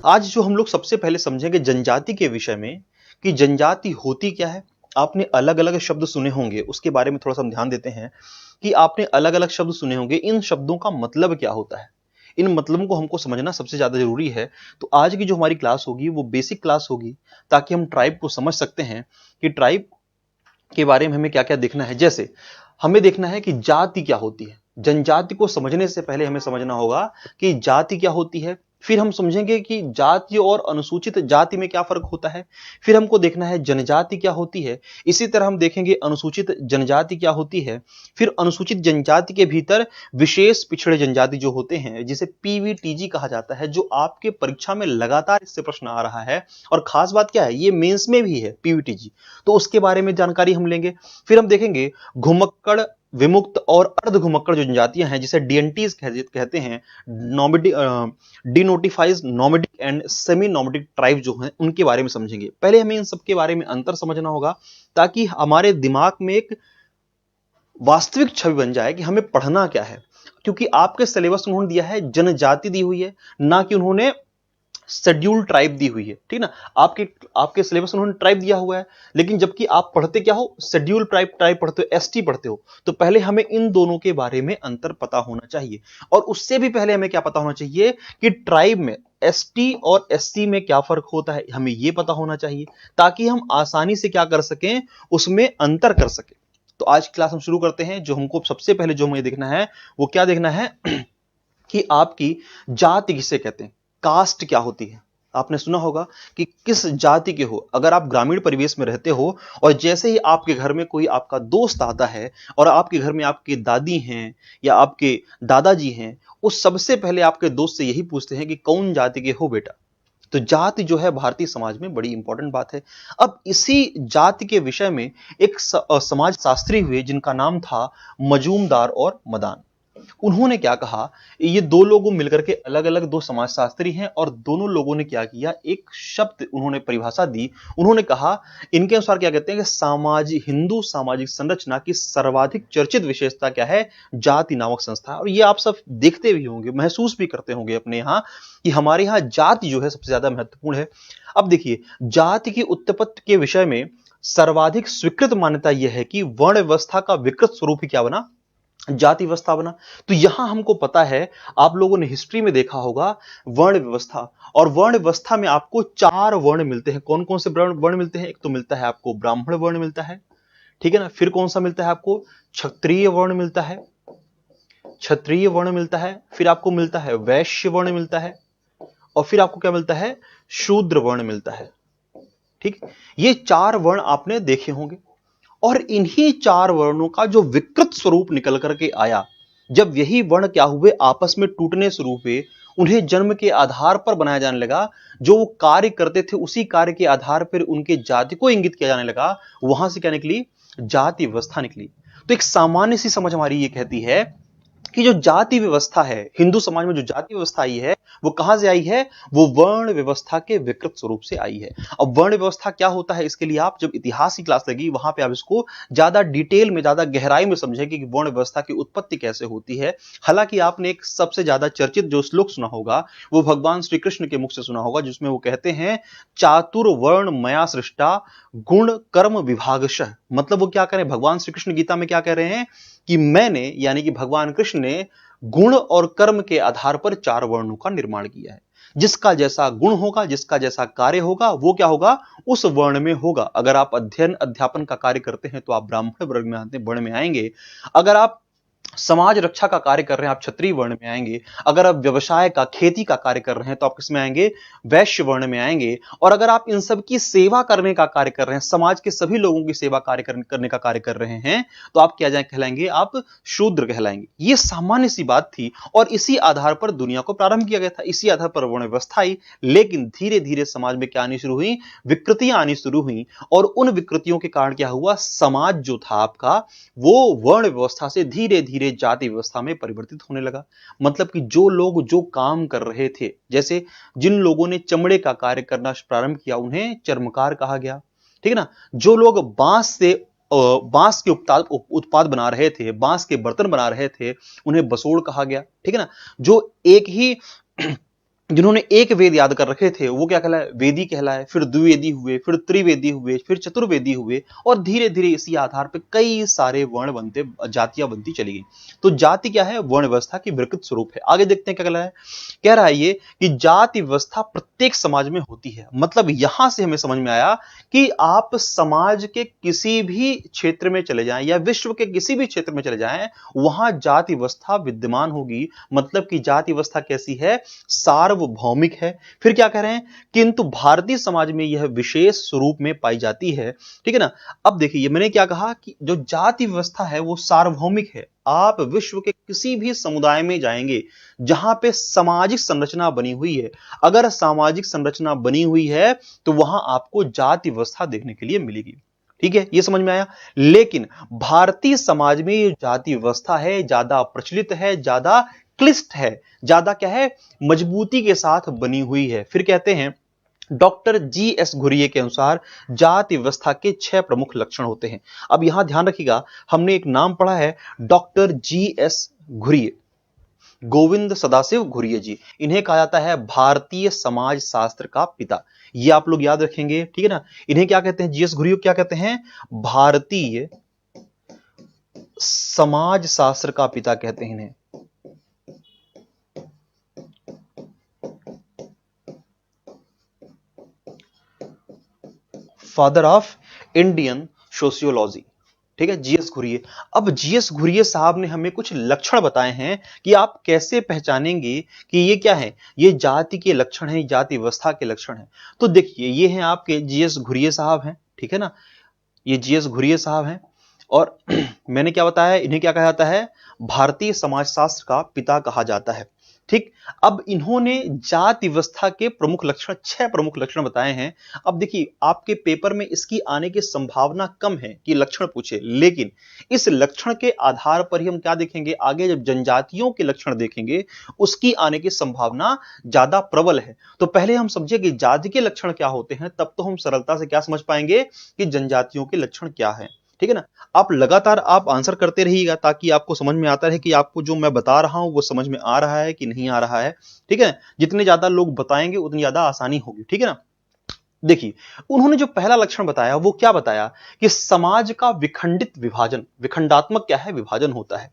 आज जो हम लोग सबसे पहले समझेंगे जनजाति के विषय में कि जनजाति होती क्या है। आपने अलग अलग शब्द सुने होंगे, उसके बारे में थोड़ा सा हम ध्यान देते हैं कि आपने अलग अलग शब्द सुने होंगे, इन शब्दों का मतलब क्या होता है, इन मतलबों को हमको समझना सबसे ज्यादा जरूरी है। तो आज की जो हमारी क्लास होगी वो बेसिक क्लास होगी, ताकि हम ट्राइब को समझ सकते हैं कि ट्राइब के बारे में हमें क्या क्या देखना है। जैसे हमें देखना है कि जाति क्या होती है। जनजाति को समझने से पहले हमें समझना होगा कि जाति क्या होती है। फिर हम समझेंगे कि जाति और अनुसूचित जाति में क्या फर्क होता है। फिर हमको देखना है जनजाति क्या होती है। इसी तरह हम देखेंगे अनुसूचित जनजाति क्या होती है। फिर अनुसूचित जनजाति के भीतर विशेष पिछड़े जनजाति जो होते हैं, जिसे पीवीटीजी कहा जाता है, जो आपके परीक्षा में लगातार इससे प्रश्न आ रहा है। और खास बात क्या है, ये मेंस में भी है पीवीटीजी, तो उसके बारे में जानकारी हम लेंगे। फिर हम देखेंगे घुमक्कड़, विमुक्त और अर्ध घुमक्कड़ जो जनजातियां हैं, जिसे डीएनटीज कहते हैं, नॉमिडी डिनोटिफाइज नॉमिडिक एंड सेमी नॉमिडिक ट्राइब जो हैं, उनके बारे में समझेंगे। पहले हमें इन सब के बारे में अंतर समझना होगा, ताकि हमारे दिमाग में एक वास्तविक छवि बन जाए कि हमें पढ़ना क्या है। क्योंकि आपके सिलेबस उन्होंने दिया है जनजाति दी हुई है, ना कि उन्होंने शेड्यूल ट्राइब दी हुई है, ठीक ना। आपके आपके सिलेबस उन्होंने ट्राइब दिया हुआ है, लेकिन जबकि आप पढ़ते क्या हो, शेड्यूल ट्राइब पढ़ते हो, एसटी पढ़ते हो। तो पहले हमें इन दोनों के बारे में अंतर पता होना चाहिए। और उससे भी पहले हमें क्या पता होना चाहिए कि ट्राइब में एसटी और एससी में क्या फर्क होता है, हमें यह पता होना चाहिए, ताकि हम आसानी से क्या कर सकें, उसमें अंतर कर सकें। तो आज क्लास हम शुरू करते हैं। जो हमको सबसे पहले जो हमें देखना है वो क्या देखना है कि आपकी जाति किसे कहते हैं, कास्ट क्या होती है। आपने सुना होगा कि किस जाति के हो। अगर आप ग्रामीण परिवेश में रहते हो और जैसे ही आपके घर में कोई आपका दोस्त आता है और आपके घर में आपकी दादी हैं या आपके दादाजी हैं, उस सबसे पहले आपके दोस्त से यही पूछते हैं कि कौन जाति के हो बेटा। तो जाति जो है भारतीय समाज में बड़ी इंपॉर्टेंट बात है। अब इसी जाति के विषय में एक समाज शास्त्री हुए जिनका नाम था मजूमदार और मदान। उन्होंने क्या कहा, ये दो लोगों मिलकर के अलग अलग दो समाजशास्त्री हैं, और दोनों लोगों ने क्या किया, एक शब्द उन्होंने परिभाषा दी। उन्होंने कहा, इनके अनुसार क्या कहते हैं कि सामाजिक हिंदू सामाजिक संरचना की सर्वाधिक चर्चित विशेषता क्या है, जाति नामक संस्था। और ये आप सब देखते भी होंगे, महसूस भी करते होंगे अपने यहाँ कि हमारे यहाँ जाति जो है सबसे ज्यादा महत्वपूर्ण है। अब देखिए, जाति की उत्पत्ति के विषय में सर्वाधिक स्वीकृत मान्यता यह है कि वर्ण व्यवस्था का विकृत स्वरूप ही क्या बना, जाति व्यवस्था बना। तो यहां हमको पता है, आप लोगों ने हिस्ट्री में देखा होगा वर्ण व्यवस्था, और वर्ण व्यवस्था में आपको चार वर्ण मिलते हैं। कौन कौन से वर्ण मिलते हैं, एक तो मिलता है आपको ब्राह्मण वर्ण मिलता है, ठीक है ना। फिर कौन सा मिलता है आपको, क्षत्रिय वर्ण मिलता है, क्षत्रिय वर्ण मिलता है। फिर आपको मिलता है वैश्य वर्ण मिलता है, और फिर आपको क्या मिलता है, शूद्र वर्ण मिलता है। ठीक, ये चार वर्ण आपने देखे होंगे। और इन्हीं चार वर्णों का जो विकृत स्वरूप निकल करके आया, जब यही वर्ण क्या हुए, आपस में टूटने शुरू हुए, उन्हें जन्म के आधार पर बनाया जाने लगा। जो वो कार्य करते थे उसी कार्य के आधार पर उनके जाति को इंगित किया जाने लगा। वहां से क्या निकली, जाति व्यवस्था निकली। तो एक सामान्य सी समझ हमारी ये कहती है कि जो जाति व्यवस्था है हिंदू समाज में, जो जाति व्यवस्था आई है वो कहां से आई है, वो वर्ण व्यवस्था के विकृत स्वरूप से आई है। अब वर्ण व्यवस्था क्या होता है, इसके लिए आप जब इतिहास की क्लास लगी वहां पे आप इसको ज्यादा डिटेल में, ज्यादा गहराई में समझेंगे कि वर्ण व्यवस्था की उत्पत्ति कैसे होती है। हालांकि आपने एक सबसे ज्यादा चर्चित जो श्लोक सुना होगा वो भगवान श्री कृष्ण के मुख से सुना होगा, जिसमें वो कहते हैं चातुर्वर्ण मया सृष्टा गुण कर्म विभागशः। मतलब वो क्या करें, भगवान श्री कृष्ण गीता में क्या कह रहे हैं कि मैंने, यानी कि भगवान कृष्ण ने गुण और कर्म के आधार पर चार वर्णों का निर्माण किया है। जिसका जैसा गुण होगा, जिसका जैसा कार्य होगा, वो क्या होगा, उस वर्ण में होगा। अगर आप अध्ययन अध्यापन का कार्य करते हैं तो आप ब्राह्मण वर्ग में आते, वर्ण में आएंगे। अगर आप समाज रक्षा का कार्य कर रहे हैं आप क्षत्रिय वर्ण में आएंगे। अगर आप व्यवसाय का, खेती का कार्य कर रहे हैं तो आप किस में आएंगे, वैश्य वर्ण में आएंगे। और अगर आप इन सब की सेवा करने का कार्य कर रहे हैं, समाज के सभी लोगों की सेवा करने का कार्य कर रहे हैं, तो आप क्या कहलाएंगे, आप शूद्र कहलाएंगे। ये सामान्य सी बात थी, और इसी आधार पर दुनिया को प्रारंभ किया गया था, इसी आधार पर वर्ण व्यवस्था आई। लेकिन धीरे धीरे समाज में क्या आनी शुरू हुई, विकृतियां आनी शुरू हुई। और उन विकृतियों के कारण क्या हुआ, समाज जो था आपका वो वर्ण व्यवस्था से धीरे धीरे जाति व्यवस्था में परिवर्तित होने लगा। मतलब कि जो लोग जो काम कर रहे थे, जैसे जिन लोगों ने चमड़े का कार्य करना प्रारंभ किया उन्हें चर्मकार कहा गया, ठीक है ना। जो लोग बांस के उत्पाद बना रहे थे, बांस के बर्तन बना रहे थे, उन्हें बसोड़ कहा गया, ठीक है ना। जो एक ही जिन्होंने एक वेद याद कर रखे थे वो क्या कहलाए, वेदी कहलाए, फिर द्विवेदी हुए, फिर त्रिवेदी हुए, फिर चतुर्वेदी हुए, और धीरे धीरे इसी आधार पर कई सारे वर्ण बनते, जातियां बनती चली गई। तो जाति क्या है, वर्ण व्यवस्था की विकृत स्वरूप है। आगे देखते हैं क्या कहला है, कह रहा है ये कि जाति व्यवस्था प्रत्येक समाज में होती है। मतलब यहां से हमें समझ में आया कि आप समाज के किसी भी क्षेत्र में चले जाएं या विश्व के किसी भी क्षेत्र में चले जाएं, वहां जाति व्यवस्था विद्यमान होगी। मतलब कि जाति व्यवस्था कैसी है, सार्वभौमिक है। फिर क्या कह रहे हैं, किंतु भारतीय समाज में यह विशेष स्वरूप में पाई जाती है। ठीक है ना। अब देखिए मैंने क्या कहा कि जो जाति व्यवस्था है वो सार्वभौमिक है। आप विश्व के किसी भी समुदाय में जाएंगे जहां पे सामाजिक संरचना बनी हुई है, अगर सामाजिक संरचना बनी हुई है तो वहां आपको जाति व्यवस्था देखने के लिए मिलेगी। ठीक है, ये समझ में आया। लेकिन भारतीय समाज में ये जाति व्यवस्था है ज्यादा प्रचलित है, ज्यादा क्लिष्ट है, ज्यादा क्या है, मजबूती के साथ बनी हुई है। फिर कहते हैं डॉक्टर जी.एस. घुरिये के अनुसार जाति व्यवस्था के 6 प्रमुख लक्षण होते हैं। अब यहां ध्यान रखिएगा, हमने एक नाम पढ़ा है डॉक्टर जी.एस. घुरिये, गोविंद सदाशिव घुरिये जी। इन्हें कहा जाता है भारतीय समाज शास्त्र का पिता। ये आप लोग याद रखेंगे, ठीक है ना। इन्हें क्या कहते हैं, जी.एस. घुरिये क्या कहते हैं, भारतीय समाज शास्त्र का पिता कहते हैं इन्हें। Father of Indian sociology. ठीक है, जी.एस. घुरिये। अब जी.एस. घुरिये साहब ने हमें कुछ लक्षण बताए हैं कि आप कैसे पहचानेंगे कि ये क्या है, ये जाति के लक्षण हैं, जाति व्यवस्था के लक्षण हैं। तो देखिए ये हैं आपके जी.एस. घुरिये साहब हैं, ठीक है ना, ये जी.एस. घुरिये साहब हैं। और मैंने क्या बताया, इन्हें क्या कहा जाता है, भारतीय समाजशास्त्र का पिता कहा जाता है। ठीक। अब इन्होंने जाति व्यवस्था के प्रमुख लक्षण, 6 प्रमुख लक्षण बताए हैं। अब देखिए आपके पेपर में इसकी आने की संभावना कम है कि लक्षण पूछे, लेकिन इस लक्षण के आधार पर ही हम क्या देखेंगे, आगे जब जनजातियों के लक्षण देखेंगे उसकी आने की संभावना ज्यादा प्रबल है। तो पहले हम समझे कि जाति के लक्षण क्या होते हैं, तब तो हम सरलता से क्या समझ पाएंगे कि जनजातियों के लक्षण क्या है। ठीक है ना। आप लगातार आप आंसर करते रहिएगा ताकि आपको समझ में आता रहे कि आपको जो मैं बता रहा हूं वो समझ में आ रहा है कि नहीं आ रहा है। ठीक है, जितने ज्यादा लोग बताएंगे उतनी ज्यादा आसानी होगी। ठीक है ना। देखिए उन्होंने जो पहला लक्षण बताया वो क्या बताया कि समाज का विखंडित विभाजन, विखंडात्मक क्या है, विभाजन होता है।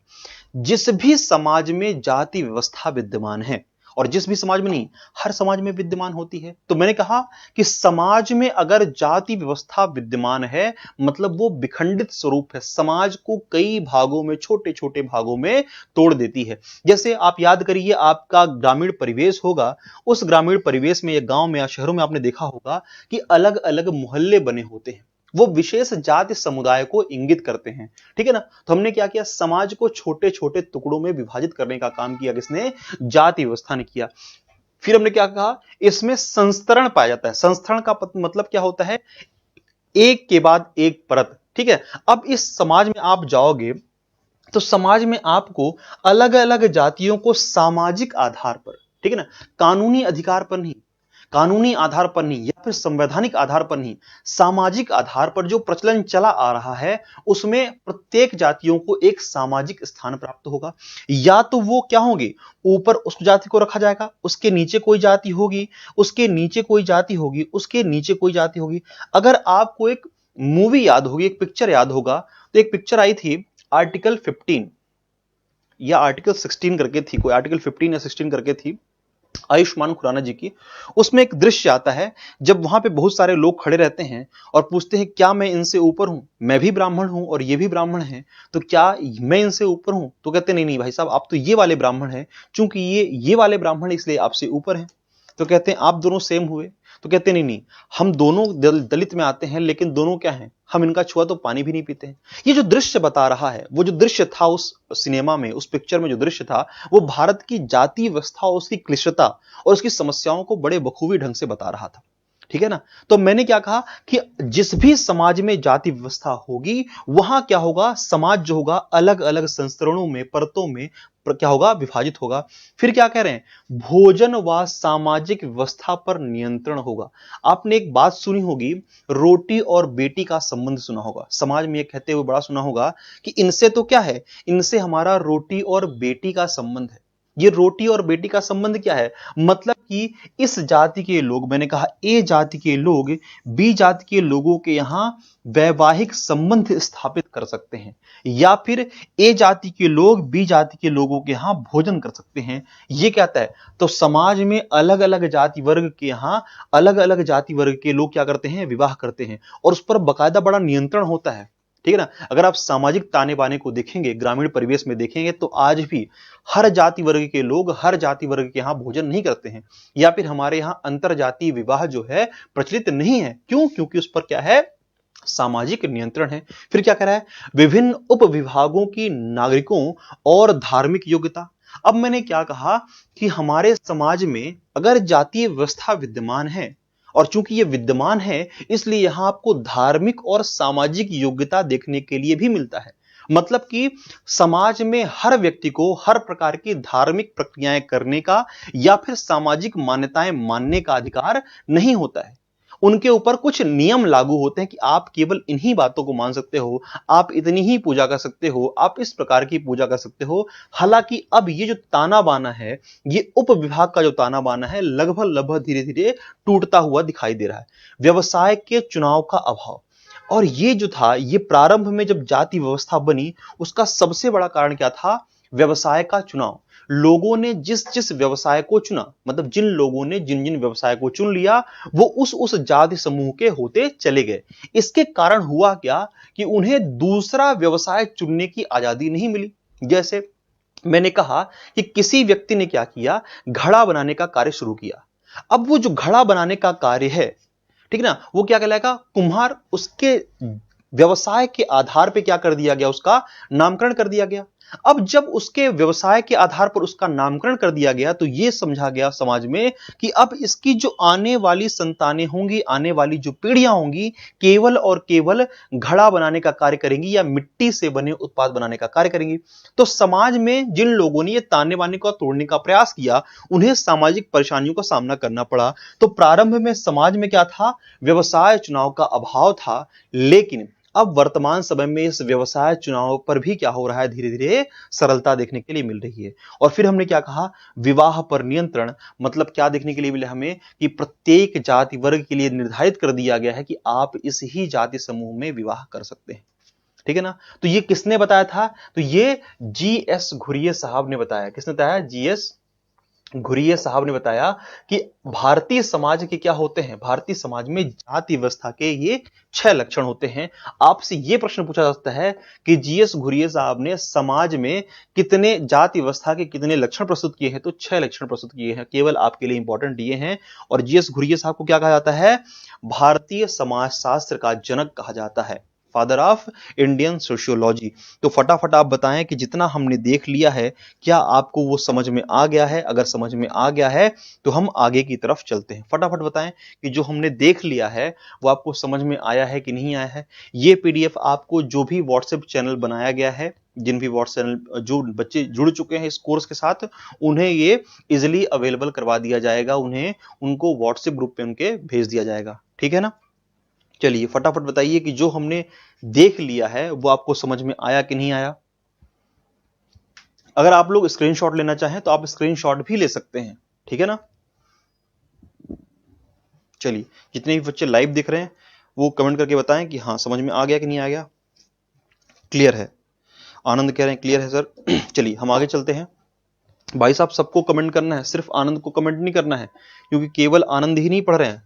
जिस भी समाज में जाति व्यवस्था विद्यमान है, और जिस भी समाज में नहीं, हर समाज में विद्यमान होती है। तो मैंने कहा कि समाज में अगर जाति व्यवस्था विद्यमान है मतलब वो विखंडित स्वरूप है, समाज को कई भागों में, छोटे छोटे भागों में तोड़ देती है। जैसे आप याद करिए, आपका ग्रामीण परिवेश होगा, उस ग्रामीण परिवेश में या गांव में या शहरों में आपने देखा होगा कि अलग अलग मोहल्ले बने होते हैं, वो विशेष जाति समुदाय को इंगित करते हैं। ठीक है ना। तो हमने क्या किया, समाज को छोटे छोटे टुकड़ों में विभाजित करने का काम किया, किसने, जाति व्यवस्था ने किया। फिर हमने क्या कहा, इसमें संस्तरण पाया जाता है। संस्तरण का मतलब क्या होता है, एक के बाद एक परत। ठीक है। अब इस समाज में आप जाओगे तो समाज में आपको अलग अलग जातियों को सामाजिक आधार पर, ठीक है ना, कानूनी अधिकार पर नहीं, कानूनी आधार पर नहीं या फिर संवैधानिक आधार पर नहीं, सामाजिक आधार पर जो प्रचलन चला आ रहा है उसमें प्रत्येक जातियों को एक सामाजिक स्थान प्राप्त होगा। या तो वो क्या होंगे, ऊपर उस जाति को रखा जाएगा, उसके नीचे कोई जाति होगी, उसके नीचे कोई जाति होगी, उसके नीचे कोई जाति होगी। अगर आपको एक मूवी याद होगी, एक पिक्चर याद होगा, तो एक पिक्चर आई थी आर्टिकल 15 या आर्टिकल 16 करके थी, कोई आर्टिकल 15 या 16 करके थी, आयुष्मान खुराना जी की। उसमें एक दृश्य आता है जब वहां पे बहुत सारे लोग खड़े रहते हैं और पूछते हैं क्या मैं इनसे ऊपर हूं, मैं भी ब्राह्मण हूं और ये भी ब्राह्मण हैं, तो क्या मैं इनसे ऊपर हूं। तो कहते नहीं नहीं भाई साहब, आप तो ये वाले ब्राह्मण हैं, चूंकि ये वाले ब्राह्मण इसलिए आपसे ऊपर हैं। तो कहते हैं आप दोनों सेम हुए। तो कहते नहीं नहीं, हम दोनों दलित में आते हैं, लेकिन दोनों क्या हैं, हम इनका छुआ तो पानी भी नहीं पीते हैं। ये जो दृश्य बता रहा है, वो जो दृश्य था उस सिनेमा में, उस पिक्चर में जो दृश्य था, वो भारत की जातीय व्यवस्था और उसकी क्लिष्टता और उसकी समस्याओं को बड़े बखूबी ढंग से बता रहा था। ठीक है ना। तो मैंने क्या कहा कि जिस भी समाज में जाति व्यवस्था होगी वहां क्या होगा, समाज जो होगा अलग अलग संस्करणों में, परतों में क्या होगा, विभाजित होगा। फिर क्या कह रहे हैं, भोजन व सामाजिक व्यवस्था पर नियंत्रण होगा। आपने एक बात सुनी होगी, रोटी और बेटी का संबंध सुना होगा, समाज में ये कहते हुए बड़ा सुना होगा कि इनसे तो क्या है, इनसे हमारा रोटी और बेटी का संबंध है। ये रोटी और बेटी का संबंध क्या है? मतलब कि इस जाति के लोग, मैंने कहा ए जाति के लोग बी जाति के लोगों के यहां वैवाहिक संबंध स्थापित कर सकते हैं, या फिर ए जाति के लोग बी जाति के लोगों के यहां भोजन कर सकते हैं। ये कहता है तो समाज में अलग अलग जाति वर्ग के यहां अलग अलग जाति वर्ग के लोग क्या करते हैं? विवाह करते हैं, और उस पर बाकायदा बड़ा नियंत्रण होता है। ठीक है ना? अगर आप सामाजिक ताने बाने को देखेंगे, ग्रामीण परिवेश में देखेंगे, तो आज भी हर जाति वर्ग के लोग हर जाति वर्ग के यहां भोजन नहीं करते हैं, या फिर हमारे यहां अंतर जातीय विवाह जो है प्रचलित नहीं है। क्यों? क्योंकि उस पर क्या है? सामाजिक नियंत्रण है। फिर क्या कह रहा है? विभिन्न उप विभागों की नागरिकों और धार्मिक योग्यता। अब मैंने क्या कहा कि हमारे समाज में अगर जातीय व्यवस्था विद्यमान है, और चूंकि ये विद्यमान है, इसलिए यहां आपको धार्मिक और सामाजिक योग्यता देखने के लिए भी मिलता है। मतलब कि समाज में हर व्यक्ति को हर प्रकार की धार्मिक प्रक्रियाएं करने का या फिर सामाजिक मान्यताएं मानने का अधिकार नहीं होता है। उनके ऊपर कुछ नियम लागू होते हैं कि आप केवल इन्हीं बातों को मान सकते हो, आप इतनी ही पूजा कर सकते हो, आप इस प्रकार की पूजा कर सकते हो। हालांकि अब ये जो ताना बाना है, ये उप विभाग का जो ताना बाना है, लगभग धीरे धीरे टूटता हुआ दिखाई दे रहा है। व्यवसाय के चुनाव का अभाव, और ये जो था, ये प्रारंभ में जब जाति व्यवस्था बनी, उसका सबसे बड़ा कारण क्या था? व्यवसाय का चुनाव। लोगों ने जिस जिस व्यवसाय को चुना, मतलब जिन लोगों ने जिन जिन व्यवसाय को चुन लिया, वो उस जाति समूह के होते चले गए। इसके कारण हुआ क्या कि उन्हें दूसरा व्यवसाय चुनने की आजादी नहीं मिली। जैसे मैंने कहा कि किसी व्यक्ति ने क्या किया? घड़ा बनाने का कार्य शुरू किया। अब वो जो घड़ा बनाने का कार्य है, ठीक ना, वो क्या कहलाएगा? कुम्हार। उसके व्यवसाय के आधार पे क्या कर दिया गया? उसका नामकरण कर दिया गया। अब जब उसके व्यवसाय के आधार पर उसका नामकरण कर दिया गया, तो यह समझा गया समाज में कि अब इसकी जो आने वाली संतानें होंगी, आने वाली जो पीढ़ियां होंगी, केवल और केवल घड़ा बनाने का कार्य करेंगी या मिट्टी से बने उत्पाद बनाने का कार्य करेंगी। तो समाज में जिन लोगों ने यह ताने बाने को तोड़ने का प्रयास किया, उन्हें सामाजिक परेशानियों का सामना करना पड़ा। तो प्रारंभ में समाज में क्या था? व्यवसाय चुनाव का अभाव था। लेकिन अब वर्तमान समय में इस व्यवसाय चुनाव पर भी क्या हो रहा है? धीरे धीरे सरलता देखने के लिए मिल रही है। और फिर हमने क्या कहा? विवाह पर नियंत्रण। मतलब क्या देखने के लिए मिला हमें? कि प्रत्येक जाति वर्ग के लिए निर्धारित कर दिया गया है कि आप इस ही जाति समूह में विवाह कर सकते हैं। ठीक है ना? तो ये किसने बताया था? तो ये जी.एस. घुरिये साहब ने बताया। किसने बताया? जी.एस. घुरिये साहब ने बताया कि भारतीय समाज के क्या होते हैं? भारतीय समाज में जाति व्यवस्था के ये 6 लक्षण होते हैं। आपसे ये प्रश्न पूछा जा सकता है कि जी.एस. घुरिये साहब ने समाज में कितने जाति व्यवस्था के कितने लक्षण प्रस्तुत किए हैं? तो 6 लक्षण प्रस्तुत किए हैं। केवल आपके लिए इंपॉर्टेंट ये हैं। और जी.एस. घुरिये साहब को क्या कहा जाता है? भारतीय समाज शास्त्र का जनक कहा जाता है, फादर ऑफ इंडियन सोशियोलॉजी। तो फटाफट आप बताएं कि जितना हमने देख लिया है, क्या आपको वो समझ में आ गया है? अगर समझ में आ गया है तो हम आगे की तरफ चलते हैं। फटाफट बताएं कि जो हमने देख लिया है वो आपको समझ में आया है कि नहीं आया है। ये पीडीएफ आपको जो भी व्हाट्सएप चैनल बनाया गया है, जिन भी व्हाट्सएप जो बच्चे जुड़ चुके हैं इस कोर्स के साथ, उन्हें ये इजिली अवेलेबल करवा दिया जाएगा। उनको व्हाट्सएप ग्रुप पे उनके भेज दिया जाएगा। ठीक है ना? चलिए फटाफट बताइए कि जो हमने देख लिया है वो आपको समझ में आया कि नहीं आया। अगर आप लोग स्क्रीनशॉट लेना चाहें तो आप स्क्रीनशॉट भी ले सकते हैं। ठीक है ना? चलिए, जितने भी बच्चे लाइव देख रहे हैं वो कमेंट करके बताएं कि हाँ समझ में आ गया कि नहीं आ गया। क्लियर है? आनंद कह रहे हैं क्लियर है सर। चलिए हम आगे चलते हैं। भाई साहब सबको कमेंट करना है, सिर्फ आनंद को कमेंट नहीं करना है, क्योंकि केवल आनंद ही नहीं पढ़ रहे हैं,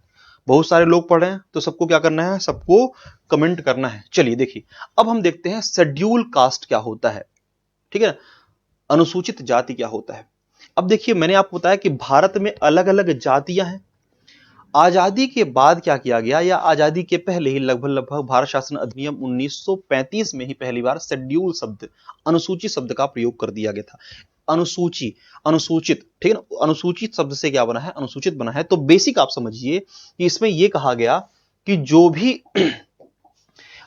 बहुत सारे लोग पढ़ रहे हैं। तो सबको क्या करना है? सबको कमेंट करना है। चलिए देखिए, अब हम देखते हैं शेड्यूल कास्ट क्या होता है। ठीक है? अनुसूचित जाति क्या होता है। अब देखिए, मैंने आपको बताया कि भारत में अलग अलग जातियां हैं। आजादी के बाद क्या किया गया, या आजादी के पहले ही लगभग भारत शासन अधिनियम 1935 में ही पहली बार शेड्यूल शब्द, अनुसूची शब्द का प्रयोग कर दिया गया था। अनुसूची, अनुसूचित, ठीक है ना? अनुसूचित शब्द से क्या बना है? अनुसूचित बना है। तो बेसिक आप समझिए कि इसमें यह कहा गया कि जो भी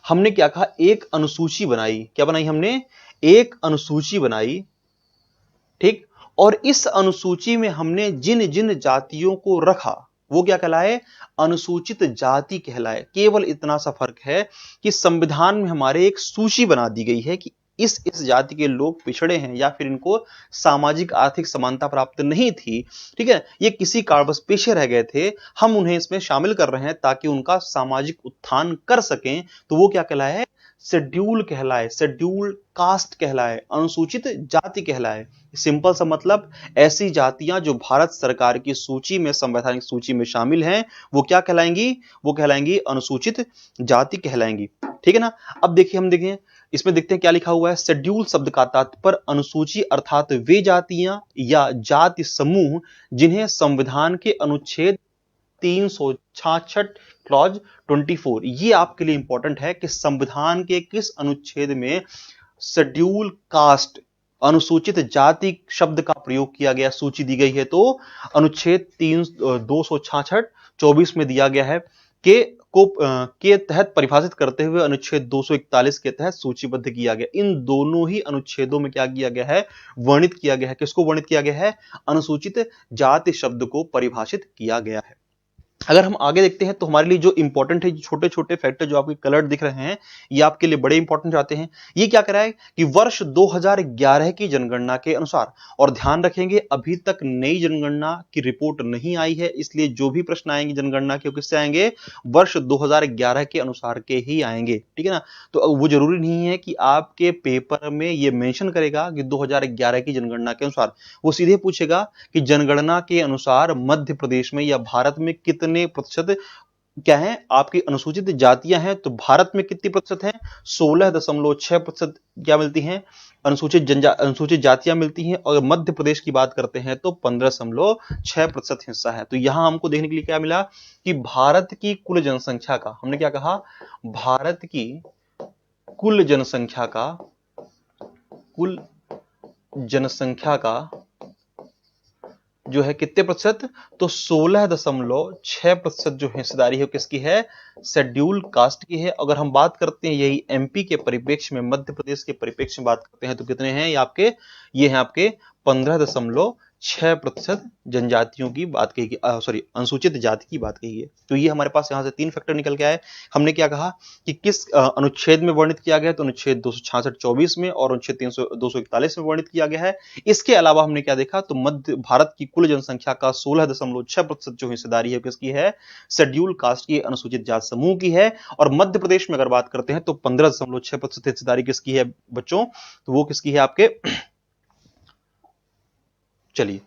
हमने क्या कहा? एक अनुसूची बनाई। क्या बनाई हमने? एक अनुसूची बनाई। ठीक? और इस अनुसूची में हमने जिन जिन जातियों को रखा वो क्या कहलाए? अनुसूचित जाति कहलाए। केवल इतना सा फर्क है कि संविधान में हमारे एक सूची बना दी गई है कि इस जाति के लोग पिछड़े हैं या फिर इनको सामाजिक आर्थिक समानता प्राप्त नहीं थी, ठीक है, ये किसी कारणवश पीछे रह गए थे, हम उन्हें इसमें शामिल कर रहे हैं ताकि उनका सामाजिक उत्थान कर सकें, तो वो क्या कहलाए, शेड्यूल कहलाए, शेड्यूल कास्ट कहलाए, अनुसूचित जाति कहलाए। सिंपल सा मतलब, ऐसी जातियां जो भारत सरकार की सूची में, संवैधानिक सूची में शामिल हैं, वो क्या कहलाएंगी, वो कहलाएंगी अनुसूचित जाति कहलाएंगी। ठीक है ना। अब देखिए, हम देखें इसमें देखते हैं क्या लिखा हुआ है। शेड्यूल शब्द का तात्पर्य अनुसूची अर्थात वे जातियां या जाति समूह जिन्हें संविधान के अनुच्छेद 366 क्लॉज 24, ये आपके लिए इंपॉर्टेंट है कि संविधान के किस अनुच्छेद में शेड्यूल कास्ट, अनुसूचित जाति शब्द का प्रयोग किया गया, सूची दी गई है, तो अनुच्छेद 266 24 में दिया गया है के तहत परिभाषित करते हुए अनुच्छेद 241 के तहत सूचीबद्ध किया गया। इन दोनों ही अनुच्छेदों में क्या किया गया है, वर्णित किया गया है। किसको वर्णित किया गया है, अनुसूचित जाति शब्द को परिभाषित किया गया है। अगर हम आगे देखते हैं तो हमारे लिए जो इंपॉर्टेंट है, छोटे छोटे फैक्टर जो आपके कलर दिख रहे हैं, ये आपके लिए बड़े इंपॉर्टेंट जाते हैं। ये क्या करा है कि वर्ष 2011 की जनगणना के अनुसार, और ध्यान रखेंगे अभी तक नई जनगणना की रिपोर्ट नहीं आई है, इसलिए जो भी प्रश्न आएंगे जनगणना के, किससे आएंगे, वर्ष 2011 के अनुसार के ही आएंगे। ठीक है ना। तो वो जरूरी नहीं है कि आपके पेपर में ये मेंशन करेगा कि 2011 की जनगणना के अनुसार, वो सीधे पूछेगा कि जनगणना के अनुसार मध्य प्रदेश में या भारत में कितने प्रतिशत क्या है आपकी अनुसूचित जातियां हैं। तो भारत में कितनी प्रतिशत है, 16.6% क्या मिलती हैं, अनुसूचित जातियां मिलती हैं। और मध्य प्रदेश की बात करते हैं तो 15.6% हिस्सा है। तो यहां हमको देखने के लिए क्या मिला कि भारत की कुल जनसंख्या का, हमने क्या कहा, भारत की कुल जनसंख्या का जो है कितने प्रतिशत, तो 16.6% जो हिस्सेदारी है किसकी है, शेड्यूल कास्ट की है। अगर हम बात करते हैं यही एमपी के परिप्रेक्ष्य में, मध्य प्रदेश के परिप्रेक्ष्य में बात करते हैं तो कितने हैं ये हैं आपके 15.6% जनजातियों की बात कही, सॉरी अनुसूचित जाति की बात कही है। तो ये हमारे पास यहां से 3 फैक्टर निकल के आए। हमने क्या कहा कि किस अनुच्छेद में वर्णित किया गया, तो अनुच्छेद 266-24 में और अनुच्छेद 241 में वर्णित किया गया है। इसके अलावा हमने क्या देखा, तो मध्य भारत की कुल जनसंख्या का 16.6% जो हिस्सेदारी है किसकी है, शेड्यूल कास्ट की, अनुसूचित जाति समूह की है। और मध्य प्रदेश में अगर बात करते हैं तो 15.6% हिस्सेदारी किसकी है बच्चों, तो वो किसकी है आपके, चलिए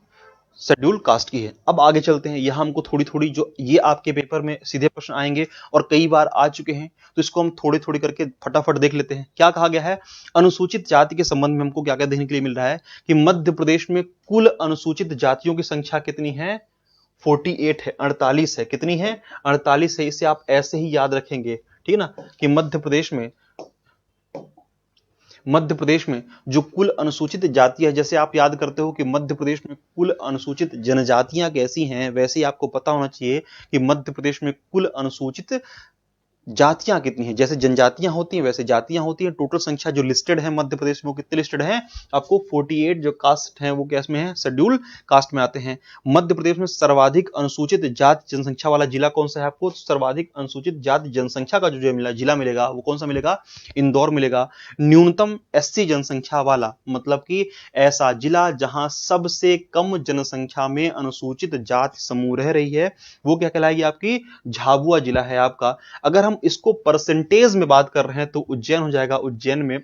शेड्यूल कास्ट की है। अब आगे चलते हैं, यहां हमको थोड़ी थोड़ी जो ये आपके पेपर में सीधे प्रश्न आएंगे और कई बार आ चुके हैं, तो इसको हम थोड़ी थोड़ी करके फटाफट देख लेते हैं। क्या कहा गया है, अनुसूचित जाति के संबंध में हमको क्या क्या देखने के लिए मिल रहा है कि मध्य प्रदेश में कुल अनुसूचित जातियों की संख्या कितनी है, 48 है, 48 है। कितनी है, 48 है। इसे आप ऐसे ही याद रखेंगे, ठीक है ना, कि मध्य प्रदेश में जो कुल अनुसूचित जातियां, जैसे आप याद करते हो कि मध्य प्रदेश में कुल अनुसूचित जनजातियां कैसी हैं, वैसे ही आपको पता होना चाहिए कि मध्य प्रदेश में कुल अनुसूचित जातियां कितनी हैं। जैसे जनजातियां होती हैं वैसे जातियां होती हैं। टोटल संख्या जो लिस्टेड है मध्य प्रदेश में वो कितने लिस्टेड हैं, आपको 48 जो कास्ट हैं वो कैस में है, शेड्यूल कास्ट में आते हैं। मध्य प्रदेश में सर्वाधिक अनुसूचित जाति जनसंख्या वाला जिला कौन सा है, आपको सर्वाधिक अनुसूचित जाति जनसंख्या का जो जिला मिलेगा वो कौन सा मिलेगा, इंदौर मिलेगा। न्यूनतम एससी जनसंख्या वाला, मतलब कि ऐसा जिला जहां सबसे कम जनसंख्या में अनुसूचित जाति समूह रह रही है, वो क्या कहलाएगी, आपकी झाबुआ जिला है आपका। अगर हम इसको परसेंटेज में बात कर रहे हैं तो उज्जैन हो जाएगा। उज्जैन में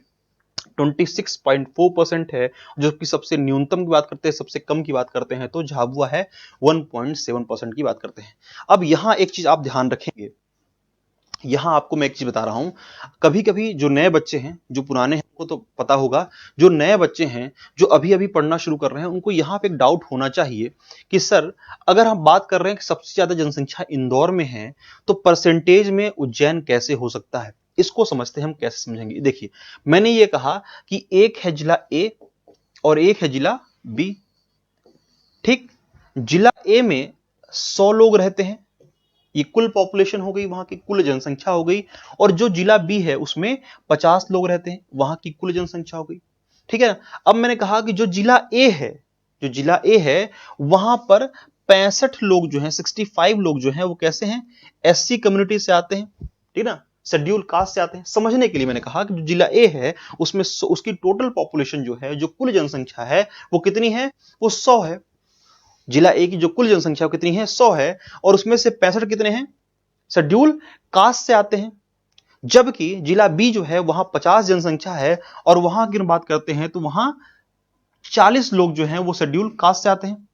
26.4% है, जो कि सबसे न्यूनतम की बात करते हैं, सबसे कम की बात करते हैं तो झाबुआ है 1.7% की बात करते हैं। अब यहां एक चीज आप ध्यान रखेंगे, यहां आपको मैं एक चीज बता रहा हूं, कभी कभी जो नए बच्चे हैं, जो पुराने हैं उनको तो पता होगा, जो नए बच्चे हैं जो अभी अभी पढ़ना शुरू कर रहे हैं, उनको यहां पे एक डाउट होना चाहिए कि सर अगर हम बात कर रहे हैं कि सबसे ज्यादा जनसंख्या इंदौर में है, तो परसेंटेज में उज्जैन कैसे हो सकता है। इसको समझते हैं हम, कैसे समझेंगे। देखिए, मैंने ये कहा कि एक है जिला ए और एक है जिला बी, ठीक। जिला ए में 100 लोग रहते हैं, ये कुल पॉपुलेशन हो गई, वहां की कुल जनसंख्या हो गई। और जो जिला बी है उसमें 50 लोग रहते हैं, वहां की कुल जनसंख्या हो गई, ठीक है। अब मैंने कहा कि जो जिला ए है वहां पर 65 लोग जो हैं, 65 लोग जो हैं वो कैसे हैं, एससी कम्युनिटी से आते हैं, ठीक ना। शेड्यूल कास्ट से आते हैं। समझने के लिए मैंने कहा कि जो जिला ए है उसमें उसकी टोटल पॉपुलेशन जो है, जो कुल जनसंख्या है वो कितनी है, वो 100 है। जिला ए की जो कुल जनसंख्या कितनी है, 100 है, और उसमें से 65 कितने हैं, शेड्यूल कास्ट से आते हैं। जबकि जिला बी जो है वहां 50 जनसंख्या है और वहां की बात करते हैं तो वहां 40 लोग जो हैं वो शेड्यूल कास्ट से आते हैं।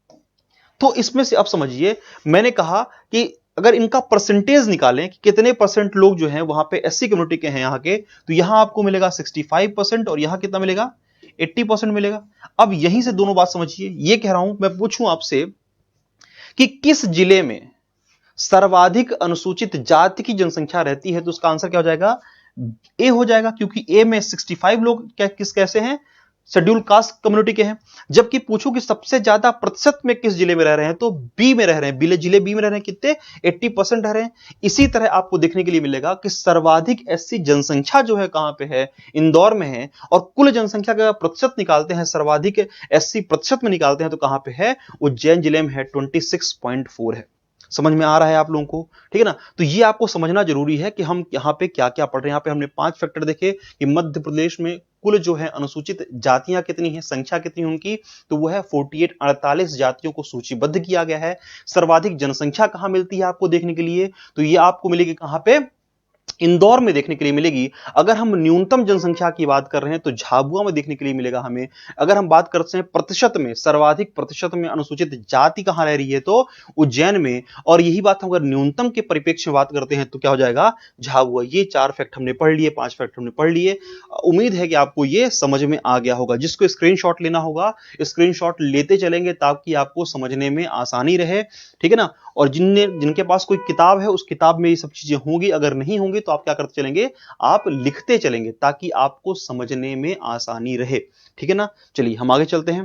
तो इसमें से अब समझिए, मैंने कहा कि अगर इनका परसेंटेज निकालें कि कितने परसेंट लोग जो हैं वहां पे एससी कम्युनिटी के हैं यहां के, तो यहां आपको मिलेगा 65% और यहां कितना मिलेगा, 80% मिलेगा। अब यहीं से दोनों बात समझिए, ये कह रहा हूं मैं पूछूं आपसे कि किस जिले में सर्वाधिक अनुसूचित जाति की जनसंख्या रहती है, तो उसका आंसर क्या हो जाएगा, ए हो जाएगा, क्योंकि ए में 65 लोग कैसे हैं, शेड्यूल कास्ट कम्युनिटी के हैं। जबकि पूछो कि सबसे ज्यादा प्रतिशत में किस जिले में रह रहे हैं, तो बी में रह रहे हैं, जिले बी में रह रहे हैं, कितने, 80% रह रहे हैं। इसी तरह आपको देखने के लिए मिलेगा कि सर्वाधिक एससी जनसंख्या जो है कहां पे है, इंदौर में है, और कुल जनसंख्या का प्रतिशत निकालते हैं, सर्वाधिक एससी प्रतिशत में निकालते हैं तो कहां पे है, उज्जैन जिले में है, 26.4 है। समझ में आ रहा है आप लोगों को, ठीक है ना। तो ये आपको समझना जरूरी है कि हम यहाँ पे क्या क्या पढ़ रहे हैं। यहाँ पे हमने 5 फैक्टर देखे कि मध्य प्रदेश में कुल जो है अनुसूचित जातियां कितनी है, संख्या कितनी है उनकी, तो वो है 48 जातियों को सूचीबद्ध किया गया है। सर्वाधिक जनसंख्या कहां मिलती है आपको देखने के लिए, तो ये आपको मिलेगी कहां पे, इंदौर में देखने के लिए मिलेगी। अगर हम न्यूनतम जनसंख्या की बात कर रहे हैं तो झाबुआ में देखने के लिए मिलेगा हमें। अगर हम बात करते हैं प्रतिशत में, सर्वाधिक प्रतिशत में अनुसूचित जाति कहां रह रही है, तो उज्जैन में। और यही बात हम अगर न्यूनतम के परिप्रेक्ष्य में बात करते हैं तो क्या हो जाएगा, झाबुआ। ये 4 फैक्ट हमने पढ़ लिए, 5 फैक्ट हमने पढ़ लिए। उम्मीद है कि आपको ये समझ में आ गया होगा। जिसको स्क्रीनशॉट लेना होगा स्क्रीनशॉट लेते चलेंगे ताकि आपको समझने में आसानी रहे, ठीक है ना। और जिनके पास कोई किताब है उस किताब में ये सब चीजें होंगी, अगर नहीं होंगी तो आप क्या करते चलेंगे, आप लिखते चलेंगे ताकि आपको समझने में आसानी रहे, ठीक है ना। चलिए हम आगे चलते हैं।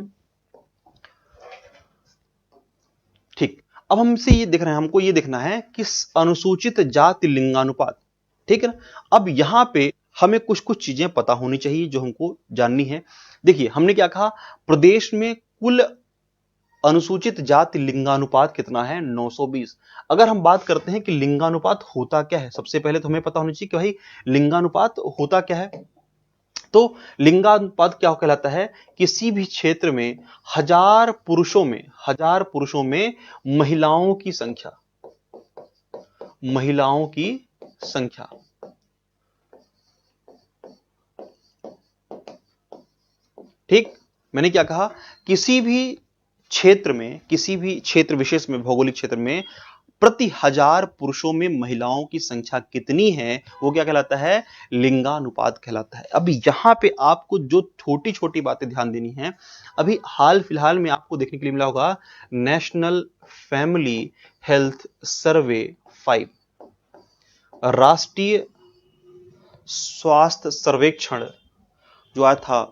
ठीक, अब हमसे ये देख रहे हैं, हमको ये देखना है कि अनुसूचित जाति लिंगानुपात, ठीक है ना। अब यहां पे हमें कुछ कुछ चीजें पता होनी चाहिए जो हमको जाननी है। देखिए हमने क्या कहा, प्रदेश में कुल अनुसूचित जाति लिंगानुपात कितना है, 920। अगर हम बात करते हैं कि लिंगानुपात होता क्या है, सबसे पहले तो हमें पता होना चाहिए कि भाई लिंगानुपात होता क्या है। तो लिंगानुपात क्या कहलाता है, किसी भी क्षेत्र में 1000 पुरुषों में महिलाओं की संख्या, ठीक। मैंने क्या कहा, किसी भी क्षेत्र विशेष में, भौगोलिक क्षेत्र में प्रति 1000 पुरुषों में महिलाओं की संख्या कितनी है, वो क्या कहलाता है, लिंगानुपात कहलाता है। अभी यहां पे आपको जो छोटी छोटी बातें ध्यान देनी है, अभी हाल फिलहाल में आपको देखने के लिए मिला होगा नेशनल फैमिली हेल्थ सर्वे 5, राष्ट्रीय स्वास्थ्य सर्वेक्षण जो आया था,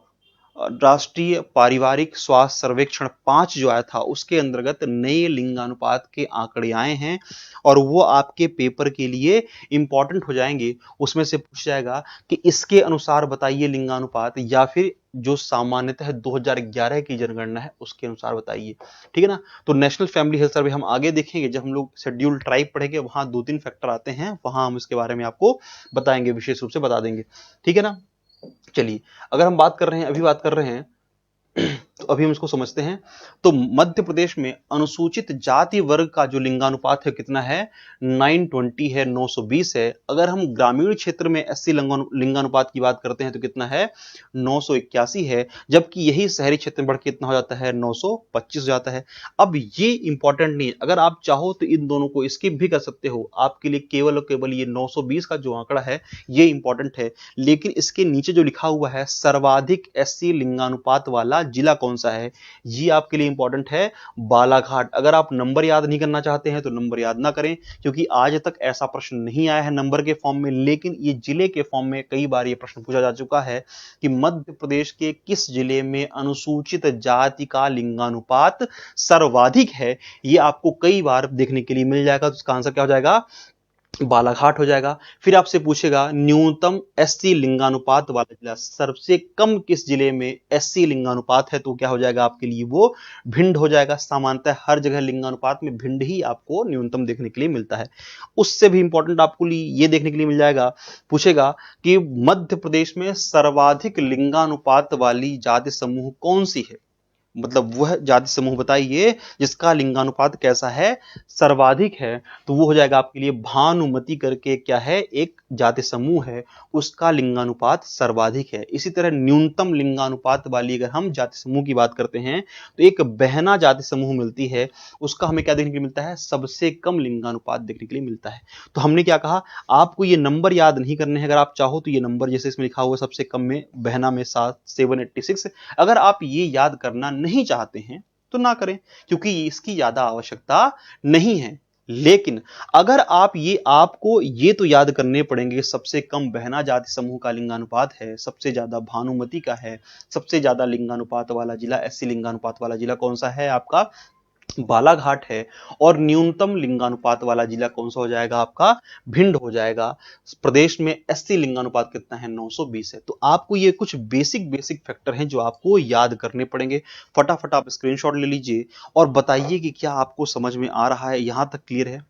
राष्ट्रीय पारिवारिक स्वास्थ्य सर्वेक्षण 5 जो आया था, उसके अंतर्गत नए लिंगानुपात के आंकड़े आए हैं और वो आपके पेपर के लिए इंपॉर्टेंट हो जाएंगे। उसमें से पूछ जाएगा कि इसके अनुसार बताइए लिंगानुपात, या फिर जो सामान्यतः 2011 की जनगणना है उसके अनुसार बताइए, ठीक है ना। तो नेशनल फैमिली हेल्थ सर्वे हम आगे देखेंगे, जब हम लोग शेड्यूल ट्राइब पढ़ेंगे वहां 2-3 फैक्टर आते हैं, वहां हम इसके बारे में आपको बताएंगे, विशेष रूप से बता देंगे, ठीक है ना। चलिए अगर हम बात कर रहे हैं, तो अभी हम इसको समझते हैं। तो मध्य प्रदेश में अनुसूचित जाति वर्ग का जो लिंगानुपात है कितना है, 920 है, 920 है। अगर हम ग्रामीण क्षेत्र में एससी लिंगानुपात की बात करते हैं तो कितना है, 981 है। जबकि यही शहरी क्षेत्र में बढ़ के कितना हो जाता है, 925 हो जाता है। अब ये इंपॉर्टेंट नहीं है, अगर आप चाहो तो इन दोनों को स्किप भी कर सकते हो, आपके लिए केवल और केवल ये 920 का जो आंकड़ा है ये इंपॉर्टेंट है। लेकिन इसके नीचे जो लिखा हुआ है सर्वाधिक एससी लिंगानुपात वाला जिला कौन सा है, ये आपके लिए इंपॉर्टेंट है, बालाघाट। अगर आप नंबर याद नहीं करना चाहते हैं तो नंबर याद ना करें, क्योंकि आज तक ऐसा प्रश्न नहीं आया है नंबर के फॉर्म में, लेकिन ये जिले के फॉर्म में कई बार ये प्रश्न पूछा जा चुका है कि मध्य प्रदेश के किस जिले में अनुसूचित जाति का लिंगानुपात सर्वाधिक है। ये आपको कई बार देखने के लिए मिल जाएगा। तो इसका आंसर क्या हो जाएगा, बालाघाट हो जाएगा। फिर आपसे पूछेगा न्यूनतम एससी लिंगानुपात वाला जिला, सबसे कम किस जिले में एससी लिंगानुपात है, तो क्या हो जाएगा आपके लिए वो भिंड हो जाएगा। सामान्यतः हर जगह लिंगानुपात में भिंड ही आपको न्यूनतम देखने के लिए मिलता है। उससे भी इंपॉर्टेंट आपको ये देखने के लिए मिल जाएगा, पूछेगा कि मध्य प्रदेश में सर्वाधिक लिंगानुपात वाली जाति समूह कौन सी है, मतलब वह जाति समूह बताइए जिसका लिंगानुपात कैसा है, सर्वाधिक है। तो वो हो जाएगा आपके लिए भानुमति करके क्या है, एक जाति समूह है, उसका लिंगानुपात सर्वाधिक है। इसी तरह न्यूनतम लिंगानुपात वाली अगर हम जाति समूह की बात करते हैं तो एक बहना जाति समूह मिलती है, उसका हमें क्या देखने के लिए मिलता है, सबसे कम लिंगानुपात देखने के लिए मिलता है। तो हमने क्या कहा, आपको ये नंबर याद नहीं करने हैं, अगर आप चाहो तो ये नंबर जैसे इसमें लिखा हुआ सबसे कम में बहना में 786, अगर आप ये याद करना नहीं चाहते हैं तो ना करें, क्योंकि इसकी ज्यादा आवश्यकता नहीं है। लेकिन अगर आप ये, आपको ये तो याद करने पड़ेंगे, सबसे कम बहना जाति समूह का लिंगानुपात है, सबसे ज्यादा भानुमति का है, सबसे ज्यादा लिंगानुपात वाला जिला, एससी लिंगानुपात वाला जिला कौन सा है आपका, बालाघाट है। और न्यूनतम लिंगानुपात वाला जिला कौन सा हो जाएगा आपका, भिंड हो जाएगा। प्रदेश में एससी लिंगानुपात कितना है, 920 है। तो आपको ये कुछ बेसिक बेसिक फैक्टर हैं जो आपको याद करने पड़ेंगे। फटाफट आप स्क्रीनशॉट ले लीजिए और बताइए कि क्या आपको समझ में आ रहा है, यहां तक क्लियर है।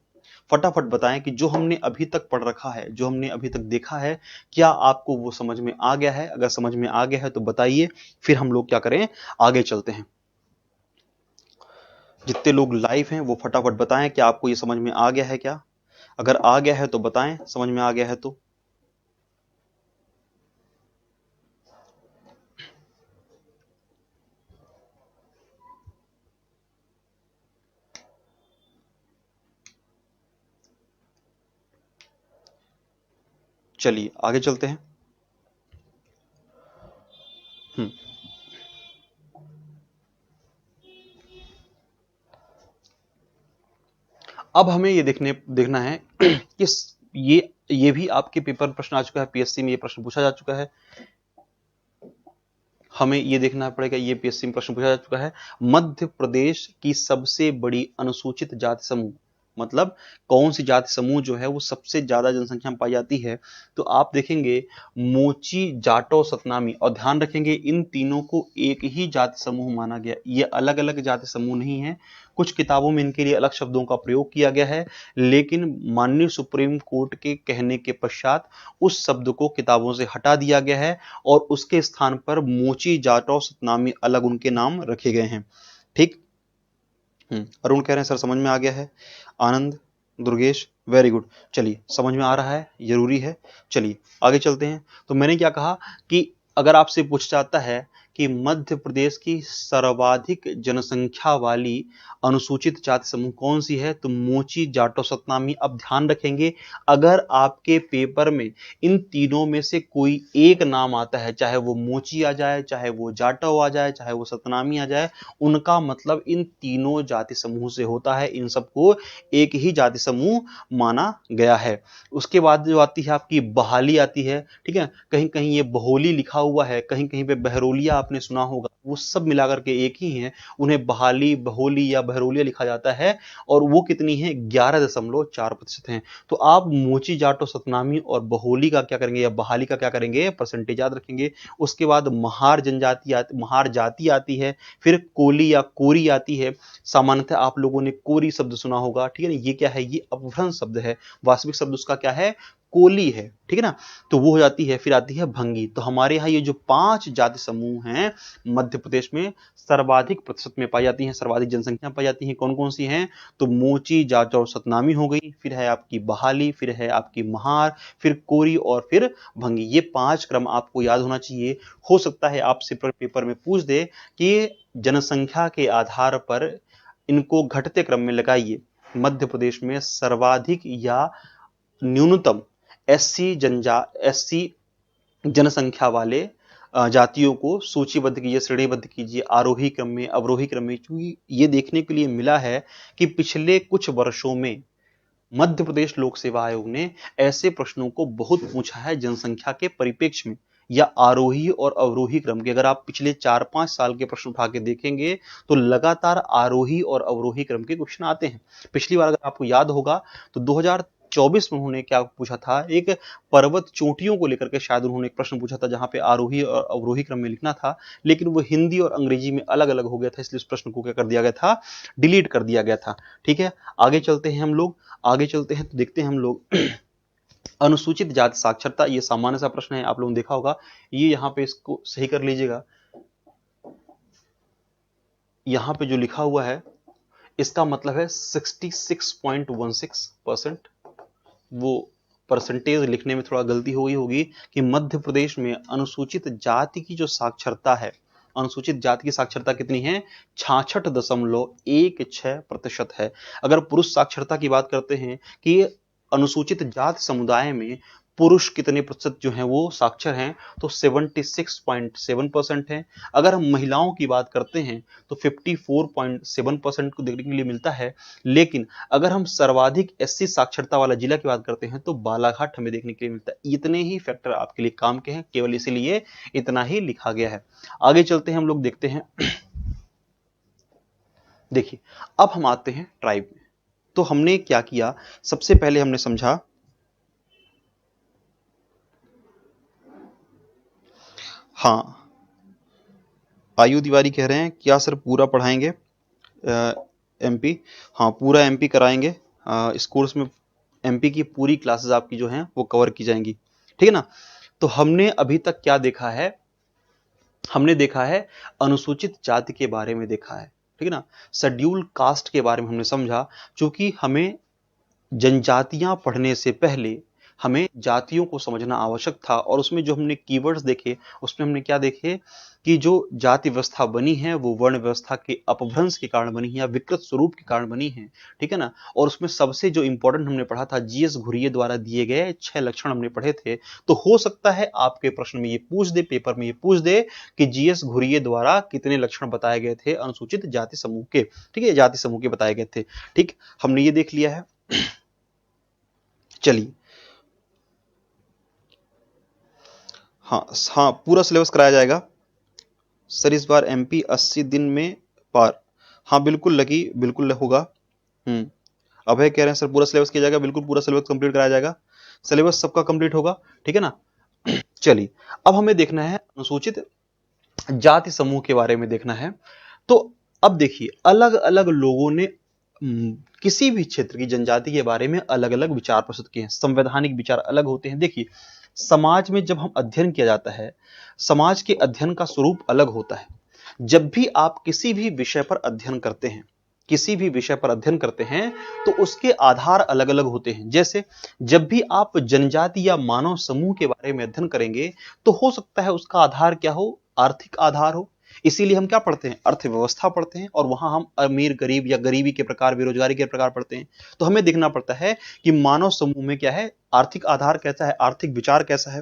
फटाफट बताएं कि जो हमने अभी तक पढ़ रखा है, जो हमने अभी तक देखा है, क्या आपको वो समझ में आ गया है। अगर समझ में आ गया है तो बताइए, फिर हम लोग क्या करें, आगे चलते हैं। जितने लोग लाइव हैं वो फटाफट बताएं कि आपको ये समझ में आ गया है क्या। अगर आ गया है तो बताएं, समझ में आ गया है तो। चलिए आगे चलते हैं। हम्म अब हमें ये देखना है कि ये भी आपके पेपर में प्रश्न आ चुका है, पीएससी में ये प्रश्न पूछा जा चुका है। हमें ये देखना पड़ेगा, ये पीएससी में प्रश्न पूछा जा चुका है, मध्य प्रदेश की सबसे बड़ी अनुसूचित जाति समूह, मतलब कौन सी जाति समूह जो है वो सबसे ज्यादा जनसंख्या में पाई जाती है। तो आप देखेंगे मोची, जाटो, सतनामी, और ध्यान रखेंगे इन तीनों को एक ही जाति समूह माना गया, ये अलग अलग जाति समूह नहीं है। कुछ किताबों में इनके लिए अलग शब्दों का प्रयोग किया गया है, लेकिन माननीय सुप्रीम कोर्ट के कहने के पश्चात उस शब्द को किताबों से हटा दिया गया है और उसके स्थान पर मोची, जाटो, सतनामी अलग उनके नाम रखे गए हैं। ठीक। अरुण कह रहे हैं सर समझ में आ गया है। आनंद, दुर्गेश, वेरी गुड। चलिए समझ में आ रहा है, जरूरी है। चलिए आगे चलते हैं। तो मैंने क्या कहा कि अगर आपसे पूछा जाता है कि मध्य प्रदेश की सर्वाधिक जनसंख्या वाली अनुसूचित जाति समूह कौन सी है, तो मोची, जाटो, सतनामी। अब ध्यान रखेंगे अगर आपके पेपर में इन तीनों में से कोई एक नाम आता है, चाहे वो मोची आ जाए, चाहे वो जाटो आ जाए, चाहे वो सतनामी आ जाए, उनका मतलब इन तीनों जाति समूह से होता है, इन सबको एक ही जाति समूह माना गया है। उसके बाद जो आती है आपकी बहाली आती है, ठीक है, कहीं कहीं ये बहोली लिखा हुआ है, कहीं कहीं पे बहरोलिया आपने सुना होगा, वो सब मिलाकर के एक ही हैं, उन्हें बहाली, बहोली या बहरोलिया लिखा जाता है। और वो कितनी है, 11.4% है। तो आप मोची, जाटो, सतनामी और बहोली का क्या करेंगे या बहाली का क्या करेंगे, परसेंटेज याद रखेंगे। उसके बाद महार जनजाति महार जाति आती है, फिर कोली या कोरी आती है। सामान्यतः आप लोगों ने कोरी शब्द सुना होगा, ठीक है ना, ये क्या है, ये अपभ्रंश शब्द है, वास्तविक शब्द उसका क्या है, कोली है, ठीक है ना। तो वो हो जाती है, फिर आती है भंगी। तो हमारे यहाँ ये जो 5 जाति समूह हैं मध्य प्रदेश में सर्वाधिक प्रतिशत में पाई जाती हैं, सर्वाधिक जनसंख्या पाई जाती है, कौन कौन सी हैं, तो मोची, जाटो और सतनामी हो गई, फिर है आपकी बहाली, फिर है आपकी महार, फिर कोरी और फिर भंगी। ये 5 क्रम आपको याद होना चाहिए। हो सकता है आपसे पेपर में पूछ दे कि जनसंख्या के आधार पर इनको घटते क्रम में लगाइए। मध्य प्रदेश में सर्वाधिक या न्यूनतम एससी जनसंख्या वाले जातियों को सूचीबद्ध कीजिए, श्रेणीबद्ध कीजिए, आरोही क्रम में, अवरोही क्रम में। क्योंकि ये देखने के लिए मिला है कि पिछले कुछ वर्षों में मध्य प्रदेश लोक सेवा आयोग ने ऐसे प्रश्नों को बहुत पूछा है जनसंख्या के परिप्रेक्ष्य में, या आरोही और अवरोही क्रम के। अगर आप पिछले 4-5 साल के प्रश्न उठा के देखेंगे तो लगातार आरोही और अवरोही क्रम के क्वेश्चन आते हैं। पिछली बार अगर आपको याद होगा तो 2024 में उन्होंने क्या पूछा था, एक पर्वत चोटियों को लेकर के शायद उन्होंने एक प्रश्न पूछा था, जहां पे आरोही और अवरोही क्रम में लिखना था, लेकिन वो हिंदी और अंग्रेजी में अलग अलग हो गया था, इसलिए उस प्रश्न को क्या कर दिया गया था, डिलीट कर दिया गया था। ठीक है, आगे चलते हैं हम लोग, आगे चलते हैं तो देखते हैं हम लोग अनुसूचित जाति साक्षरता, ये सामान्य सा प्रश्न है, आप लोगों ने देखा होगा, ये यहाँ पे इसको सही कर लीजिएगा। यहाँ पे जो लिखा हुआ है इसका मतलब है 66.16%। वो परसेंटेज लिखने में थोड़ा गलती हो गई होगी कि मध्य प्रदेश में अनुसूचित जाति की जो साक्षरता है, अनुसूचित जाति की साक्षरता कितनी है, 66.16% है। अगर पुरुष साक्षरता की बात करते हैं कि अनुसूचित जाति समुदाय में पुरुष कितने प्रतिशत जो हैं वो साक्षर हैं, तो 76.7% है। अगर हम महिलाओं की बात करते हैं तो 54.7% को देखने के लिए मिलता है। लेकिन अगर हम सर्वाधिक एससी साक्षरता वाला जिला की बात करते हैं तो बालाघाट हमें देखने के लिए मिलता है। इतने ही फैक्टर आपके लिए काम के हैं, केवल इसीलिए इतना ही लिखा गया है। आगे चलते हैं, हम लोग देखते हैं। देखिए, अब हम आते हैं ट्राइब में। तो हमने क्या किया, सबसे पहले हमने समझा हाँ, आयु तिवारी कह रहे हैं क्या सर पूरा पढ़ाएंगे एमपी? हाँ, पूरा एमपी कराएंगे। इस कोर्स में एमपी की पूरी क्लासेस आपकी जो हैं वो कवर की जाएंगी, ठीक है ना। तो हमने अभी तक क्या देखा है, हमने देखा है अनुसूचित जाति के बारे में देखा है, ठीक है ना। शेड्यूल कास्ट के बारे में हमने समझा, क्योंकि हमें जनजातियां पढ़ने से पहले हमें जातियों को समझना आवश्यक था। और उसमें जो हमने कीवर्ड्स देखे, उसमें हमने क्या देखे कि जो जाति व्यवस्था बनी है वो वर्ण व्यवस्था के अपभ्रंश के कारण बनी है या विकृत स्वरूप के कारण बनी है, ठीक है ना। और उसमें सबसे जो इंपॉर्टेंट हमने पढ़ा था, जीएस घुरिये द्वारा दिए गए 6 लक्षण हमने पढ़े थे। तो हो सकता है आपके प्रश्न में ये पूछ दे, पेपर में ये पूछ दे कि जीएस घुरिये द्वारा कितने लक्षण बताए गए थे अनुसूचित जाति समूह के, ठीक है, जाति समूह के बताए गए थे। ठीक, हमने ये देख लिया है। चलिए, हाँ, पूरा सिलेबस कराया जाएगा सर इस बार एमपी 80 दिन में पार। हाँ बिल्कुल लकी, बिल्कुल होगा। अभय कह रहे हैं सर पूरा सिलेबस किया जाएगा, बिल्कुल पूरा सिलेबस कंप्लीट कराया जाएगा, सिलेबस सबका कंप्लीट होगा, ठीक है ना। चलिए, अब हमें देखना है अनुसूचित जाति समूह के बारे में देखना है। तो अब देखिए, अलग अलग लोगों ने किसी भी क्षेत्र की जनजाति के बारे में अलग अलग विचार प्रस्तुत किए हैं, संवैधानिक विचार अलग होते हैं। देखिए, समाज में जब हम अध्ययन किया जाता है, समाज के अध्ययन का स्वरूप अलग होता है। जब भी आप किसी भी विषय पर अध्ययन करते हैं, किसी भी विषय पर अध्ययन करते हैं तो उसके आधार अलग अलग होते हैं। जैसे जब भी आप जनजाति या मानव समूह के बारे में अध्ययन करेंगे तो हो सकता है उसका आधार क्या हो, आर्थिक आधार हो। इसीलिए हम क्या पढ़ते हैं, अर्थव्यवस्था पढ़ते हैं, और वहां हम अमीर गरीब या गरीबी के प्रकार, बेरोजगारी के प्रकार पढ़ते हैं। तो हमें देखना पड़ता है कि मानव समूह में क्या है, आर्थिक आधार कैसा है, आर्थिक विचार कैसा है।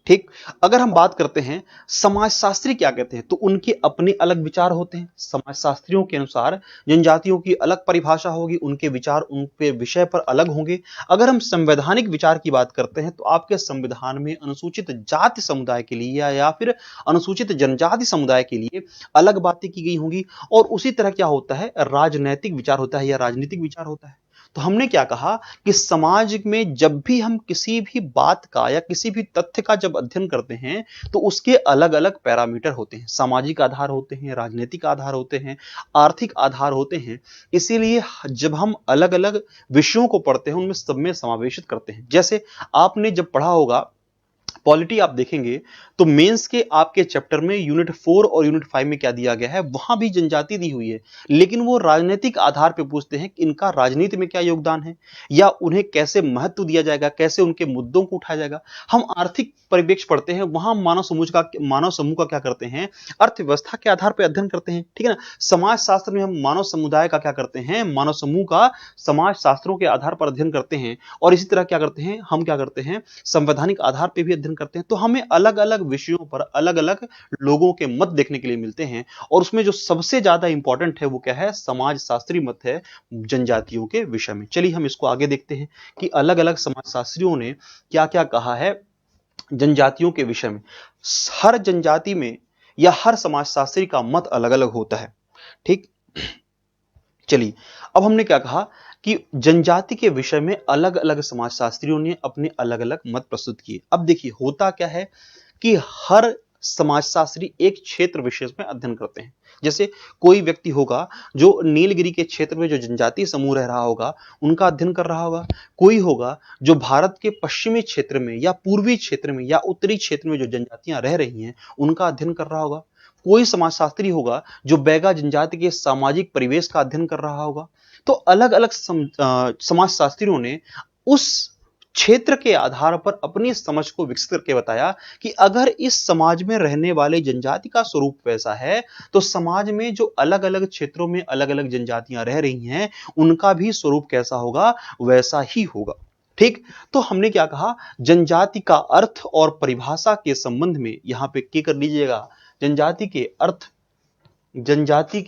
ठीक, अगर हम बात करते हैं समाजशास्त्री क्या कहते हैं, तो उनके अपने अलग विचार होते हैं। समाजशास्त्रियों के अनुसार जनजातियों की अलग परिभाषा होगी, उनके विचार उनके विषय पर अलग होंगे। अगर हम संवैधानिक विचार की बात करते हैं तो आपके संविधान में अनुसूचित जाति समुदाय के लिए या फिर अनुसूचित जनजाति समुदाय के लिए अलग बातें की गई होंगी। और उसी तरह क्या होता है, राजनैतिक विचार होता है या राजनीतिक विचार होता है। तो हमने क्या कहा कि समाज में जब भी हम किसी भी बात का या किसी भी तथ्य का जब अध्ययन करते हैं तो उसके अलग अलग पैरामीटर होते हैं, सामाजिक आधार होते हैं, राजनीतिक आधार होते हैं, आर्थिक आधार होते हैं। इसीलिए जब हम अलग अलग विषयों को पढ़ते हैं उनमें सब में समावेशित करते हैं। जैसे आपने जब पढ़ा होगा पॉलिटी, आप देखेंगे तो मेंस के आपके चैप्टर में यूनिट 4 और यूनिट 5 में क्या दिया गया है, वहां भी जनजाति दी हुई है, लेकिन वो राजनीतिक आधार पर पूछते हैं कि इनका राजनीति में क्या योगदान है या उन्हें कैसे महत्व दिया जाएगा, कैसे उनके मुद्दों को उठाया जाएगा। हम आर्थिक परिप्रेक्ष्य पढ़ते हैं, वहां मानव समूह का क्या करते हैं, अर्थव्यवस्था के आधार पर अध्ययन करते हैं, ठीक है ना। समाज शास्त्र में हम मानव समुदाय का क्या करते हैं, मानव समूह का समाज शास्त्रों के आधार पर अध्ययन करते हैं। और इसी तरह क्या करते हैं, हम क्या करते हैं, संवैधानिक आधार पर भी अध्ययन करते हैं। तो हमें अलग अलग विषयों पर अलग अलग लोगों के मत देखने के लिए मिलते हैं। और उसमें जो सबसे ज्यादा इंपॉर्टेंट है वो क्या है, समाजशास्त्री मत है जनजातियों के विषय में। चलिए हम इसको आगे देखते हैं कि अलग अलग समाजशास्त्रियों ने क्या क्या कहा है जनजातियों के विषय में। हर जनजाति में या हर समाजशास्त्री का मत अलग अलग होता है, ठीक। चलिए, अब हमने क्या कहा कि जनजाति के विषय में अलग अलग समाजशास्त्रियों ने अपने अलग अलग मत प्रस्तुत किए। अब देखिए होता क्या है कि हर समाजशास्त्री एक क्षेत्र विशेष में अध्ययन करते हैं। जैसे कोई व्यक्ति होगा जो नीलगिरी के क्षेत्र में जो जनजातीय समूह रह रहा होगा उनका अध्ययन कर रहा होगा, कोई होगा जो भारत के पश्चिमी क्षेत्र में या पूर्वी क्षेत्र में या उत्तरी क्षेत्र में जो जनजातियां रह रही हैं उनका अध्ययन कर रहा होगा, कोई समाजशास्त्री होगा जो बैगा जनजाति के सामाजिक परिवेश का अध्ययन कर रहा होगा। तो अलग अलग समाजशास्त्रियों ने उस क्षेत्र के आधार पर अपनी समझ को विकसित करके बताया कि अगर इस समाज में रहने वाले जनजाति का स्वरूप वैसा है तो समाज में जो अलग अलग क्षेत्रों में अलग अलग जनजातियां रह रही हैं उनका भी स्वरूप कैसा होगा, वैसा ही होगा। ठीक, तो हमने क्या कहा, जनजाति का अर्थ और परिभाषा के संबंध में यहां पे क्या कर लीजिएगा, जनजाति के अर्थ, जनजाति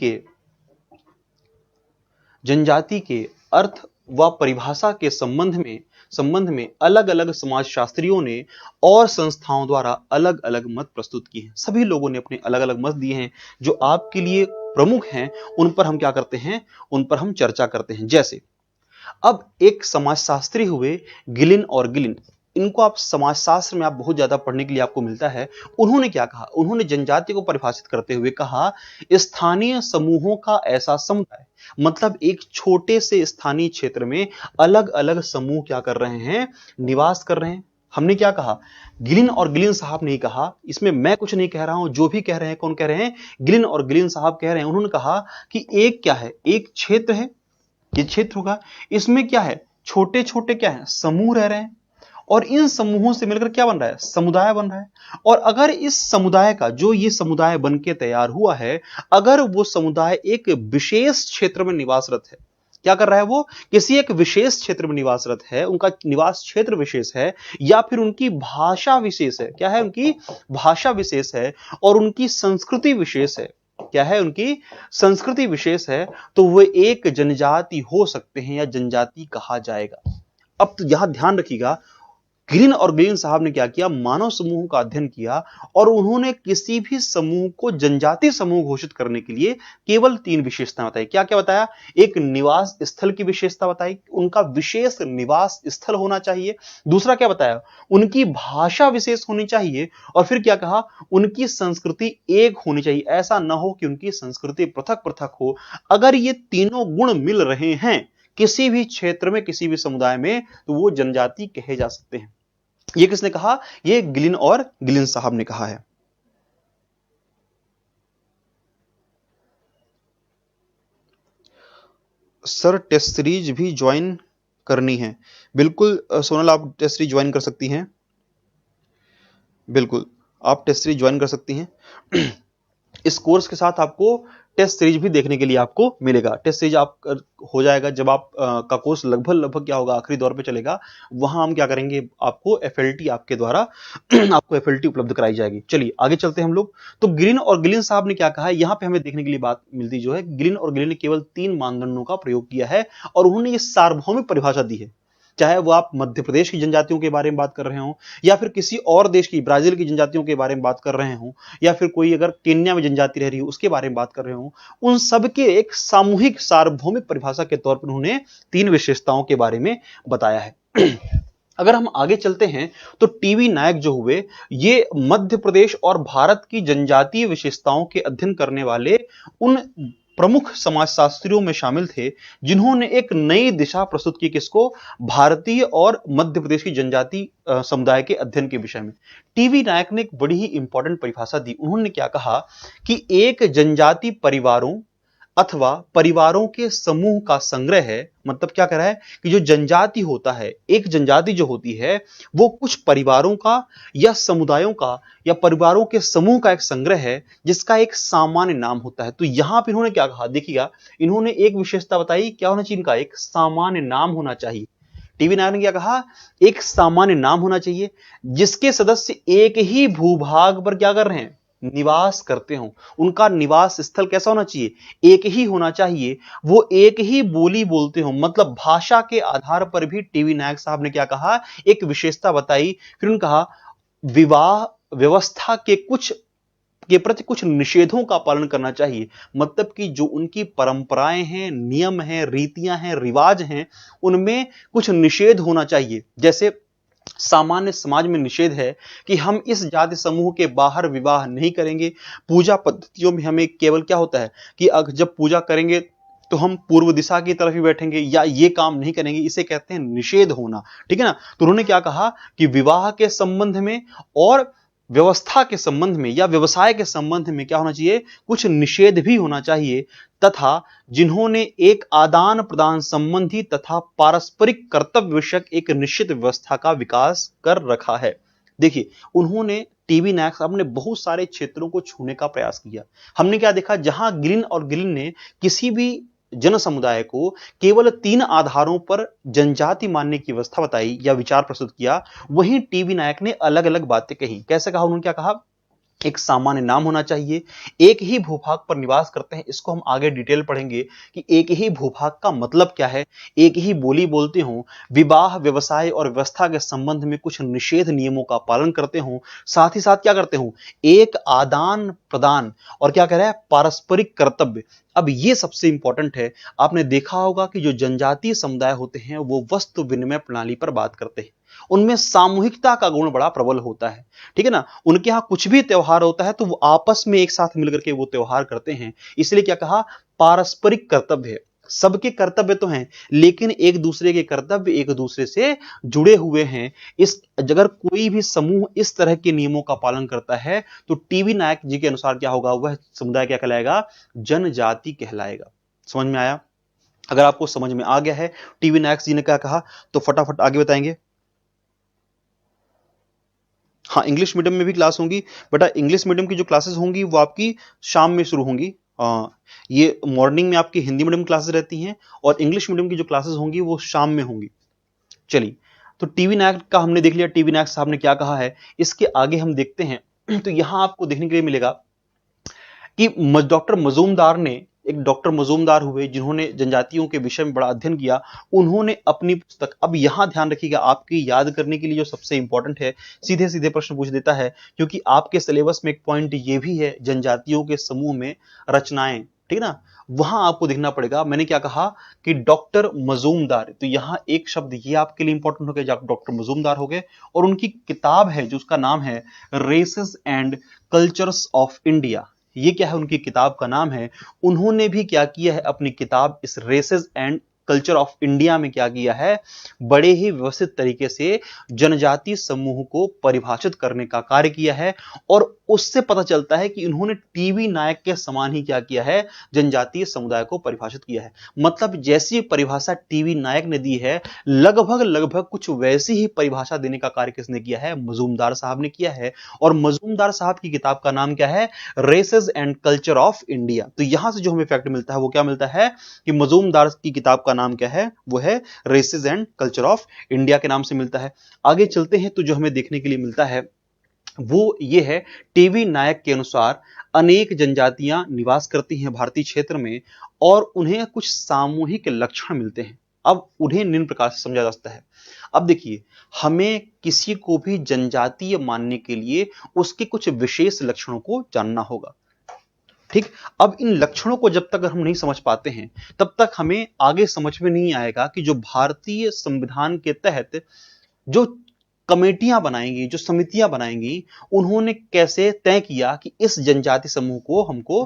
के अर्थ व परिभाषा के संबंध में अलग अलग समाजशास्त्रियों ने और संस्थाओं द्वारा अलग अलग मत प्रस्तुत किए हैं। सभी लोगों ने अपने अलग अलग मत दिए हैं जो आपके लिए प्रमुख हैं, उन पर हम क्या करते हैं, उन पर हम चर्चा करते हैं। जैसे अब एक समाजशास्त्री हुए गिलिन और गिलिन, इनको आप समाजशास्त्र में आप बहुत ज्यादा पढ़ने के लिए आपको मिलता है। उन्होंने क्या कहा, उन्होंने जनजाति को परिभाषित करते हुए कहा स्थानीय समूहों का ऐसा समुदाय, मतलब एक छोटे से स्थानीय क्षेत्र में अलग अलग समूह क्या कर रहे हैं, निवास कर रहे हैं। हमने क्या कहा, गिलिन और गिलिन साहब ने कहा, इसमें मैं कुछ नहीं कह रहा हूं, जो भी कह रहे हैं, कौन कह रहे हैं, गिलिन और गिलिन साहब कह रहे हैं। उन्होंने कहा कि एक क्या है, एक क्षेत्र है, ये क्षेत्र होगा, इसमें क्या है, छोटे छोटे क्या है, समूह रह रहे हैं और इन समूहों से मिलकर क्या बन रहा है, समुदाय बन रहा है। और अगर इस समुदाय का जो ये समुदाय बनके तैयार हुआ है, अगर वो समुदाय एक विशेष क्षेत्र में निवासरत है, क्या कर रहा है, वो किसी एक विशेष क्षेत्र में निवासरत है, उनका निवास क्षेत्र विशेष है, या फिर उनकी भाषा विशेष है, क्या है, उनकी भाषा विशेष है और उनकी संस्कृति विशेष है, क्या है, उनकी संस्कृति विशेष है, तो वो एक जनजाति हो सकते हैं या जनजाति कहा जाएगा। अब तो यहां ध्यान रखिएगा, गिलिन और गिलिन साहब ने क्या किया, मानव समूह का अध्ययन किया और उन्होंने किसी भी समूह को जनजाति समूह घोषित करने के लिए केवल 3 विशेषताएं बताई। क्या क्या बताया, एक निवास स्थल की विशेषता बताई, उनका विशेष निवास स्थल होना चाहिए। दूसरा क्या बताया, उनकी भाषा विशेष होनी चाहिए। और फिर क्या कहा, उनकी संस्कृति एक होनी चाहिए, ऐसा ना हो कि उनकी संस्कृति पृथक पृथक हो। अगर ये तीनों गुण मिल रहे हैं किसी भी क्षेत्र में, किसी भी समुदाय में, तो वो जनजाति कहे जा सकते हैं। ये किसने कहा, ये गिलिन और गिलिन साहब ने कहा है। सर टेस्ट सीरीज भी ज्वाइन करनी है। बिल्कुल सोनल, आप टेस्ट सीरीज ज्वाइन कर सकती हैं, बिल्कुल आप टेस्ट सीरीज ज्वाइन कर सकती हैं। इस कोर्स के साथ आपको टेस्ट सीरीज भी देखने के लिए आपको मिलेगा। टेस्ट सीरीज आप हो जाएगा जब आप का कोर्स लगभग क्या होगा, आखिरी दौर पे चलेगा, वहां हम क्या करेंगे, आपको एफएलटी आपके द्वारा आपको एफएलटी उपलब्ध कराई जाएगी। चलिए आगे चलते हैं हम लोग। तो गिलिन और गिलिन साहब ने क्या कहा है, यहां पे हमें देखने के लिए बात मिलती जो है, गिलिन और गिलिन ने केवल 3 मानदंडों का प्रयोग किया है और उन्होंने ये सार्वभौमिक परिभाषा दी है। चाहे वो आप मध्य प्रदेश की जनजातियों के बारे में बात कर रहे हो, या फिर किसी और देश की, ब्राजील की जनजातियों के बारे में बात कर रहे हो, या फिर कोई अगर केन्या में जनजाति रह रही हो उसके बारे में बात कर रहे हो, उन सब के एक सामूहिक सार्वभौमिक परिभाषा के तौर पर उन्होंने 3 विशेषताओं के बारे में बताया है। अगर हम आगे चलते हैं तो टीवी नायक जो हुए, ये मध्य प्रदेश और भारत की जनजातीय विशेषताओं के अध्ययन करने वाले उन प्रमुख समाजशास्त्रियों में शामिल थे जिन्होंने एक नई दिशा प्रस्तुत की, किसको, भारतीय और मध्य प्रदेश की जनजाति समुदाय के अध्ययन के विषय में। टीवी नायक ने एक बड़ी ही इंपॉर्टेंट परिभाषा दी। उन्होंने क्या कहा कि एक जनजाति परिवारों अथवा परिवारों के समूह का संग्रह है। मतलब क्या कह रहा है कि जो जनजाति होता है, एक जनजाति जो होती है, वो कुछ परिवारों का या समुदायों का या परिवारों के समूह का एक संग्रह है जिसका एक सामान्य नाम होता है। तो यहां पर इन्होंने क्या कहा, देखिएगा, इन्होंने एक विशेषता बताई, क्या होना चाहिए, इनका एक सामान्य नाम होना चाहिए। टीवी नायक ने क्या कहा, एक सामान्य नाम होना चाहिए जिसके सदस्य एक ही भूभाग पर क्या कर रहे हैं, निवास करते हो। उनका निवास स्थल कैसा होना चाहिए, एक ही होना चाहिए, वो एक ही बोली बोलते हो। मतलब भाषा के आधार पर भी टीवी नायक साहब ने क्या कहा, एक विशेषता बताई। फिर उन्होंने कहा विवाह व्यवस्था के कुछ के प्रति कुछ निषेधों का पालन करना चाहिए। मतलब कि जो उनकी परंपराएं हैं, नियम हैं, रीतियां हैं, रिवाज हैं, उनमें कुछ निषेध होना चाहिए। जैसे सामान्य समाज में निषेध है कि हम इस जाति समूह के बाहर विवाह नहीं करेंगे। पूजा पद्धतियों में हमें केवल क्या होता है कि जब पूजा करेंगे तो हम पूर्व दिशा की तरफ ही बैठेंगे या ये काम नहीं करेंगे, इसे कहते हैं निषेध होना। ठीक है ना। तो उन्होंने क्या कहा कि विवाह के संबंध में और व्यवस्था के संबंध में या व्यवसाय के संबंध में क्या होना चाहिए, कुछ निषेध भी होना चाहिए, तथा जिन्होंने एक आदान प्रदान संबंधी तथा पारस्परिक कर्तव्य विषयक एक निश्चित व्यवस्था का विकास कर रखा है। देखिए, उन्होंने टीबी नायक साहब ने बहुत सारे क्षेत्रों को छूने का प्रयास किया। हमने क्या देखा, जहां गिलिन और गिलिन ने किसी भी जन समुदाय को केवल 3 आधारों पर जनजाति मानने की व्यवस्था बताई या विचार प्रस्तुत किया, वहीं टीबी नायक ने अलग अलग बातें कही। कैसे कहा, उन्होंने क्या कहा, एक सामान्य नाम होना चाहिए, एक ही भूभाग पर निवास करते हैं। इसको हम आगे डिटेल पढ़ेंगे कि एक ही भूभाग का मतलब क्या है, एक ही बोली बोलते हो, विवाह व्यवसाय और व्यवस्था के संबंध में कुछ निषेध नियमों का पालन करते हो, साथ ही साथ क्या करते हो, एक आदान प्रदान और क्या कह रहा है, पारस्परिक कर्तव्य। अब ये सबसे इंपॉर्टेंट है। आपने देखा होगा कि जो जनजातीय समुदाय होते हैं वो वस्तु विनिमय प्रणाली पर बात करते हैं, उनमें सामूहिकता का गुण बड़ा प्रबल होता है। ठीक है ना। उनके यहां कुछ भी त्योहार होता है तो वो आपस में एक साथ मिलकर के वो त्योहार करते हैं। इसलिए क्या कहा, पारस्परिक कर्तव्य है। सबके कर्तव्य तो हैं, लेकिन एक दूसरे के कर्तव्य एक दूसरे से जुड़े हुए हैं। इस अगर कोई भी समूह इस तरह के नियमों का पालन करता है तो टीबी नायक जी के अनुसार क्या होगा, वह समुदाय क्या कहलाएगा, जनजाति कहलाएगा। समझ में आया। अगर आपको समझ में आ गया है टीबी नायक जी ने क्या कहा, तो फटाफट आगे बताएंगे। हाँ, इंग्लिश मीडियम में भी क्लास होंगी बेटा। इंग्लिश मीडियम की जो क्लासेस होंगी वो आपकी शाम में शुरू होंगी। ये मॉर्निंग में आपकी हिंदी मीडियम क्लासेस रहती हैं और इंग्लिश मीडियम की जो क्लासेस होंगी वो शाम में होंगी। चलिए, तो टीबी नायक का हमने देख लिया, टीबी नायक साहब ने क्या कहा है। इसके आगे हम देखते हैं तो यहां आपको देखने के लिए मिलेगा कि डॉक्टर मजूमदार ने, एक डॉक्टर मजूमदार हुए जिन्होंने जनजातियों के विषय में बड़ा अध्ययन किया, उन्होंने अपनी पुस्तक, अब यहां ध्यान रखिएगा, आपकी याद करने के लिए जो सबसे इंपॉर्टेंट है, सीधे सीधे प्रश्न पूछ देता है, क्योंकि आपके सिलेबस में एक पॉइंट ये भी है, जनजातियों के समूह में रचनाएं। ठीक है ना। वहां आपको देखना पड़ेगा। मैंने क्या कहा कि डॉक्टर मजूमदार, तो यहां एक शब्द ये आपके लिए इंपॉर्टेंट हो गया, डॉक्टर मजूमदार हो गए। और उनकी किताब है जो उसका नाम है races and cultures of India. ये क्या है, उनकी किताब का नाम है। उन्होंने भी क्या किया है, अपनी किताब इस races and culture of India में क्या किया है, बड़े ही व्यवस्थित तरीके से जनजातीय समूह को परिभाषित करने का कार्य किया है। और उससे पता चलता है कि उन्होंने टीबी नायक के समान ही क्या किया है, जनजातीय समुदाय को परिभाषित किया है। मतलब जैसी परिभाषा टीबी नायक ने दी है, लगभग लगभग कुछ वैसी ही परिभाषा देने का कार्य किसने किया है, मजूमदार साहब ने किया है। और मजूमदार साहब की किताब का नाम क्या है, races and culture of India. तो यहां से जो हमें फैक्ट मिलता है वो क्या मिलता है कि मजूमदार की किताब का नाम क्या है, वो है races and culture of India के नाम से मिलता है। आगे चलते हैं तो जो हमें देखने के लिए मिलता है वो ये है, टीबी नायक के अनुसार अनेक जनजातियां निवास करती हैं भारतीय क्षेत्र में और उन्हें कुछ सामूहिक लक्षण मिलते हैं। अब उन्हें निम्न प्रकार से समझा जा सकता है। अब देखिए, हमें किसी को भी जनजातीय मानने के लिए उसके कुछ विशेष लक्षणों को जानना होगा। ठीक। अब इन लक्षणों को जब तक हम नहीं समझ पाते हैं तब तक हमें आगे समझ में नहीं आएगा कि जो भारतीय संविधान के तहत जो कमेटियां बनाएंगी, जो समितियां बनाएंगी, उन्होंने कैसे तय किया कि इस जनजाति समूह को हमको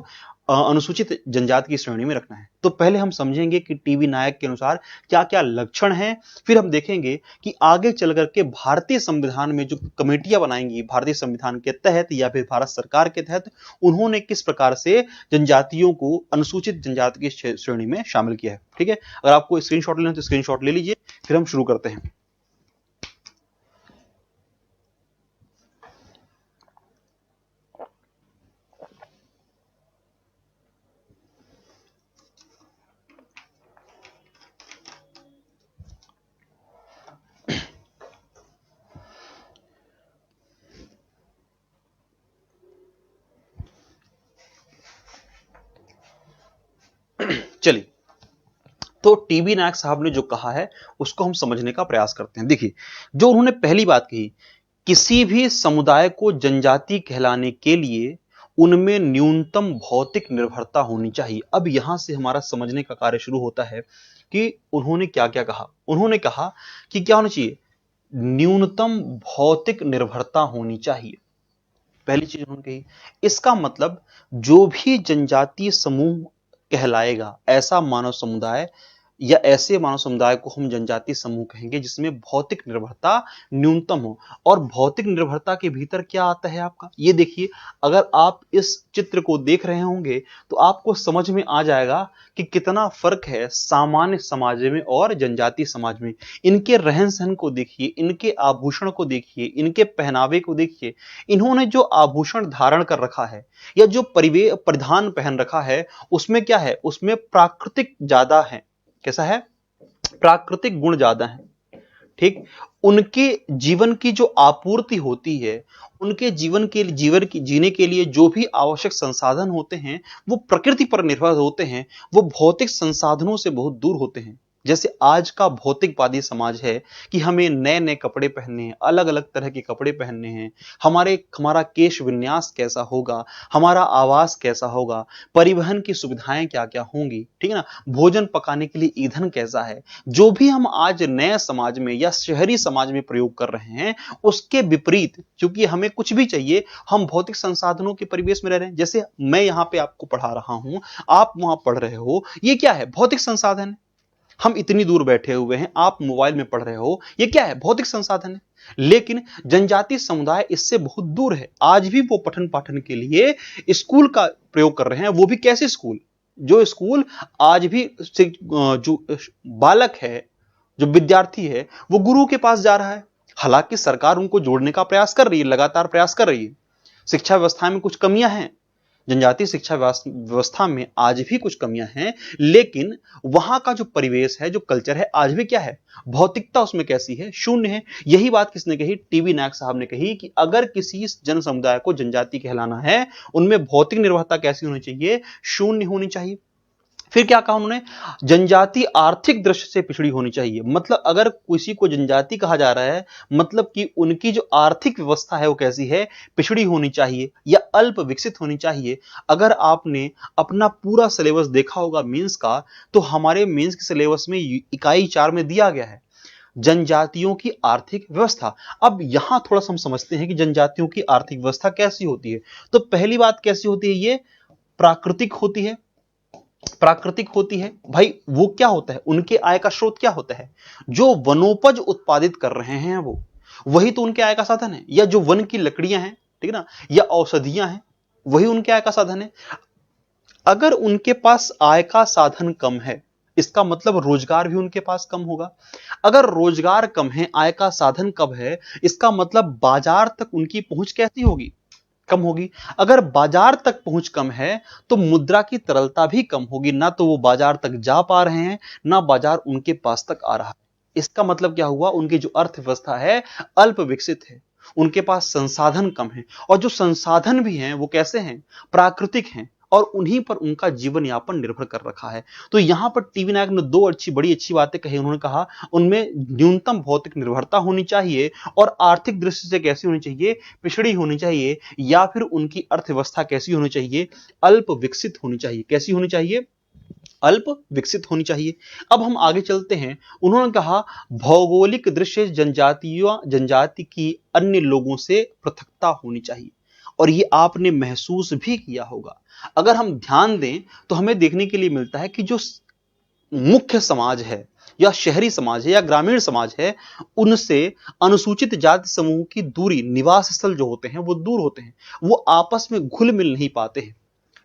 अनुसूचित जनजाति की श्रेणी में रखना है। तो पहले हम समझेंगे कि टीबी नायक के अनुसार क्या क्या लक्षण हैं, फिर हम देखेंगे कि आगे चल करके भारतीय संविधान में जो कमेटियां बनाएंगी भारतीय संविधान के तहत या फिर भारत सरकार के तहत, उन्होंने किस प्रकार से जनजातियों को अनुसूचित जनजाति की श्रेणी में शामिल किया है। ठीक है। अगर आपको स्क्रीनशॉट लेना है तो स्क्रीनशॉट ले लीजिए, फिर हम शुरू करते हैं। चलिए, तो टीबी नायक साहब ने जो कहा है उसको हम समझने का प्रयास करते हैं। देखिए, जो उन्होंने पहली बात कही, किसी भी समुदाय को जनजाति कहलाने के लिए उनमें न्यूनतम भौतिक निर्भरता होनी चाहिए। अब यहां से हमारा समझने का कार्य शुरू होता है कि उन्होंने क्या क्या कहा। उन्होंने कहा कि क्या होना चाहिए, न्यूनतम भौतिक निर्भरता होनी चाहिए। पहली चीज उन्होंने कही। इसका मतलब जो भी जनजातीय समूह कहलाएगा, ऐसा मानव समुदाय या ऐसे मानव समुदाय को हम जनजातीय समूह कहेंगे जिसमें भौतिक निर्भरता न्यूनतम हो। और भौतिक निर्भरता के भीतर क्या आता है आपका, ये देखिए, अगर आप इस चित्र को देख रहे होंगे तो आपको समझ में आ जाएगा कि कितना फर्क है सामान्य समाज में और जनजातीय समाज में। इनके रहन सहन को देखिए, इनके आभूषण को देखिए, इनके पहनावे को देखिए। इन्होंने जो आभूषण धारण कर रखा है या जो परिधान पहन रखा है, उसमें क्या है, उसमें प्राकृतिक ज्यादा है। कैसा है, प्राकृतिक गुण ज्यादा है। ठीक, उनके जीवन की जो आपूर्ति होती है, उनके जीवन की जीने के लिए जो भी आवश्यक संसाधन होते हैं वो प्रकृति पर निर्भर होते हैं, वो भौतिक संसाधनों से बहुत दूर होते हैं। जैसे आज का भौतिकवादी समाज है कि हमें नए नए कपड़े पहनने हैं, अलग अलग तरह के कपड़े पहनने हैं, हमारा केश विन्यास कैसा होगा, हमारा आवास कैसा होगा, परिवहन की सुविधाएं क्या क्या होंगी, ठीक है ना, भोजन पकाने के लिए ईंधन कैसा है। जो भी हम आज नए समाज में या शहरी समाज में प्रयोग कर रहे हैं, उसके विपरीत, क्योंकि हमें कुछ भी चाहिए, हम भौतिक संसाधनों के परिवेश में रह रहे हैं। जैसे मैं यहां पे आपको पढ़ा रहा हूं, आप वहां पढ़ रहे हो, ये क्या है, भौतिक संसाधन है। हम इतनी दूर बैठे हुए हैं, आप मोबाइल में पढ़ रहे हो, ये क्या है, भौतिक संसाधन है। लेकिन जनजातीय समुदाय इससे बहुत दूर है। आज भी वो पठन पाठन के लिए स्कूल का प्रयोग कर रहे हैं। वो भी कैसे स्कूल, जो स्कूल आज भी जो बालक है, जो विद्यार्थी है, वो गुरु के पास जा रहा है। हालांकि सरकार उनको जोड़ने का प्रयास कर रही है, लगातार प्रयास कर रही है। शिक्षा व्यवस्था में कुछ कमियां हैं, जनजातीय शिक्षा व्यवस्था में आज भी कुछ कमियां हैं, लेकिन वहां का जो परिवेश है, जो कल्चर है, आज भी क्या है, भौतिकता उसमें कैसी है, शून्य है। यही बात किसने कही, टीबी नायक साहब ने कही कि अगर किसी जन समुदाय को जनजाति कहलाना है, उनमें भौतिक निर्भरता कैसी होनी चाहिए, शून्य होनी चाहिए। फिर क्या कहा उन्होंने, जनजाति आर्थिक दृष्टि से पिछड़ी होनी चाहिए। मतलब अगर किसी को जनजाति कहा जा रहा है, मतलब कि उनकी जो आर्थिक व्यवस्था है वो कैसी है, पिछड़ी होनी चाहिए या अल्प विकसित होनी चाहिए। अगर आपने अपना पूरा सिलेबस देखा होगा मेंस का, तो हमारे मेंस के सिलेबस में इकाई 4 में दिया गया है जनजातियों की आर्थिक व्यवस्था। अब यहां थोड़ा सा हम समझते हैं कि जनजातियों की आर्थिक व्यवस्था कैसी होती है। तो पहली बात कैसी होती है, ये प्राकृतिक होती है। प्राकृतिक होती है भाई, वो क्या होता है, उनके आय का स्रोत क्या होता है, जो वनोपज उत्पादित कर रहे हैं वो, वही तो उनके आय का साधन है। या जो वन की लकड़ियां हैं, ठीक है ना, या औषधियां हैं, वही उनके आय का साधन है। अगर उनके पास आय का साधन कम है, इसका मतलब रोजगार भी उनके पास कम होगा। अगर रोजगार कम है, आय का साधन कम है, इसका मतलब बाजार तक उनकी पहुंच कैसी होगी, कम होगी। अगर बाजार तक पहुंच कम है तो मुद्रा की तरलता भी कम होगी। ना तो वो बाजार तक जा पा रहे हैं, ना बाजार उनके पास तक आ रहा है। इसका मतलब क्या हुआ, उनकी जो अर्थव्यवस्था है अल्प विकसित है, उनके पास संसाधन कम है। और जो संसाधन भी हैं वो कैसे हैं, प्राकृतिक हैं, और उन्हीं पर उनका जीवन यापन निर्भर कर रखा है। तो यहां पर टीवी नायक ने दो बड़ी अच्छी बातें कही। उन्होंने कहा उनमें न्यूनतम भौतिक निर्भरता होनी चाहिए, और आर्थिक दृष्टि से कैसी होनी चाहिए, पिछड़ी होनी चाहिए, या फिर उनकी अर्थव्यवस्था कैसी होनी चाहिए, अल्प विकसित होनी चाहिए। कैसी होनी चाहिए, अल्प विकसित होनी चाहिए। अब हम आगे चलते हैं। उन्होंने कहा भौगोलिक दृश्य जनजाति की अन्य लोगों से पृथकता होनी चाहिए। और ये आपने महसूस भी किया होगा। अगर हम ध्यान दें तो हमें देखने के लिए मिलता है कि जो मुख्य समाज है, या शहरी समाज है, या ग्रामीण समाज है, उनसे अनुसूचित जाति समूह की दूरी, निवास स्थल जो होते हैं वो दूर होते हैं, वो आपस में घुल मिल नहीं पाते हैं,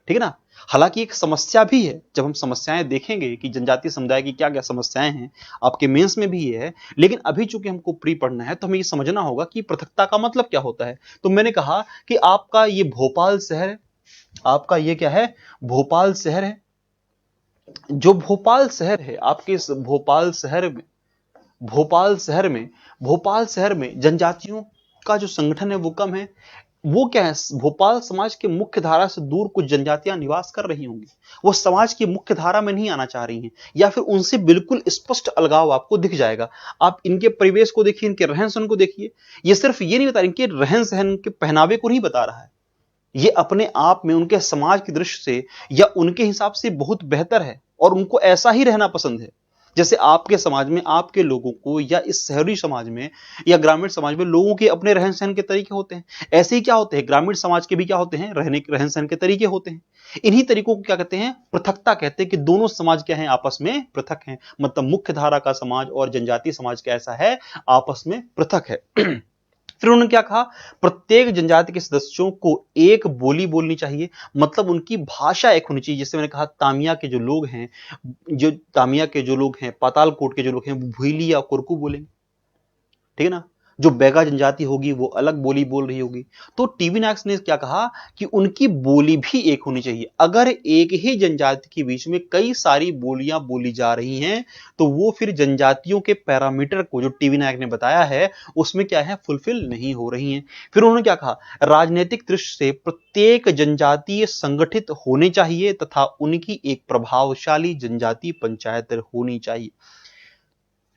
ठीक है ना। हालांकि एक समस्या भी है, जब हम समस्याएं देखेंगे कि जनजातीय समुदाय की क्या क्या समस्याएं हैं, आपके मेंस में भी ये है। लेकिन अभी चूंकि हमको प्री पढ़ना है तो हमें ये समझना होगा कि पृथकता का मतलब क्या होता है। तो मैंने कहा कि आपका ये भोपाल शहर है, आपका ये क्या है, भोपाल शहर है। जो भोपाल शहर है, आपके इस भोपाल शहर में जनजातियों का जो संगठन है वो कम है। वो क्या है, भोपाल समाज के मुख्य धारा से दूर कुछ जनजातियां निवास कर रही होंगी, वो समाज की मुख्य धारा में नहीं आना चाह रही हैं, या फिर उनसे बिल्कुल स्पष्ट अलगाव आपको दिख जाएगा। आप इनके परिवेश को देखिए, इनके रहन सहन को देखिए। ये सिर्फ ये नहीं बता रही, इनके रहन सहन के पहनावे को नहीं बता रहा है, ये अपने आप में उनके समाज की दृष्टि से या उनके हिसाब से बहुत बेहतर है और उनको ऐसा ही रहना पसंद है। जैसे आपके समाज में आपके लोगों को या इस शहरी समाज में या ग्रामीण समाज में लोगों के अपने रहन सहन के तरीके होते हैं। ऐसे ही क्या होते हैं, ग्रामीण समाज के भी क्या होते हैं, रहन सहन के तरीके होते हैं। इन्हीं तरीकों को क्या कहते हैं, पृथकता कहते हैं कि दोनों समाज क्या है, आपस में पृथक हैं। मतलब मुख्य धारा का समाज और जनजातीय समाज कैसा है, आपस में पृथक है। फिर उन्होंने क्या कहा, प्रत्येक जनजाति के सदस्यों को एक बोली बोलनी चाहिए, मतलब उनकी भाषा एक होनी चाहिए। जैसे मैंने कहा तामिया के जो लोग हैं, पातालकोट के जो लोग हैं, वो भुइली या कुरकू बोलेंगे, ठीक है ना। जो बैगा जनजाति होगी वो अलग बोली बोल रही होगी। तो टीवी नायक्स ने क्या कहा कि उनकी बोली भी एक होनी चाहिए। अगर एक ही जनजाति के बीच में कई सारी बोलियां बोली जा रही हैं तो वो फिर जनजातियों के पैरामीटर को जो टीवी नायक ने बताया है उसमें क्या है, फुलफिल नहीं हो रही हैं। फिर उन्होंने क्या कहा, राजनीतिक दृष्टि से प्रत्येक जनजातीय संगठित होने चाहिए तथा उनकी एक प्रभावशाली जनजातीय पंचायत होनी चाहिए।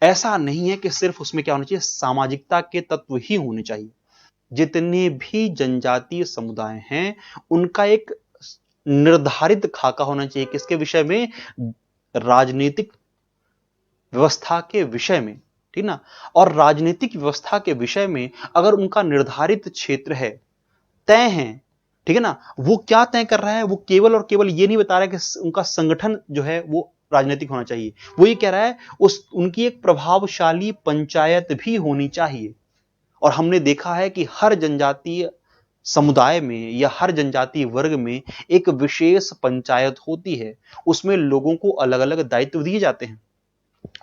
ऐसा नहीं है कि सिर्फ उसमें क्या होना चाहिए, सामाजिकता के तत्व ही होने चाहिए। जितने भी जनजातीय समुदाय हैं उनका एक निर्धारित खाका होना चाहिए किसके विषय में, राजनीतिक व्यवस्था के विषय में, ठीक ना। और राजनीतिक व्यवस्था के विषय में अगर उनका निर्धारित क्षेत्र है, तय है, ठीक है ना, वो क्या तय कर रहा है, वो केवल और केवल ये नहीं बता रहा है कि उनका संगठन जो है वो राजनीतिक होना चाहिए, वो ये कह रहा है उनकी एक प्रभावशाली पंचायत भी होनी चाहिए। और हमने देखा है कि हर जनजातीय समुदाय में या हर जनजातीय वर्ग में एक विशेष पंचायत होती है, उसमें लोगों को अलग अलग दायित्व दिए जाते हैं।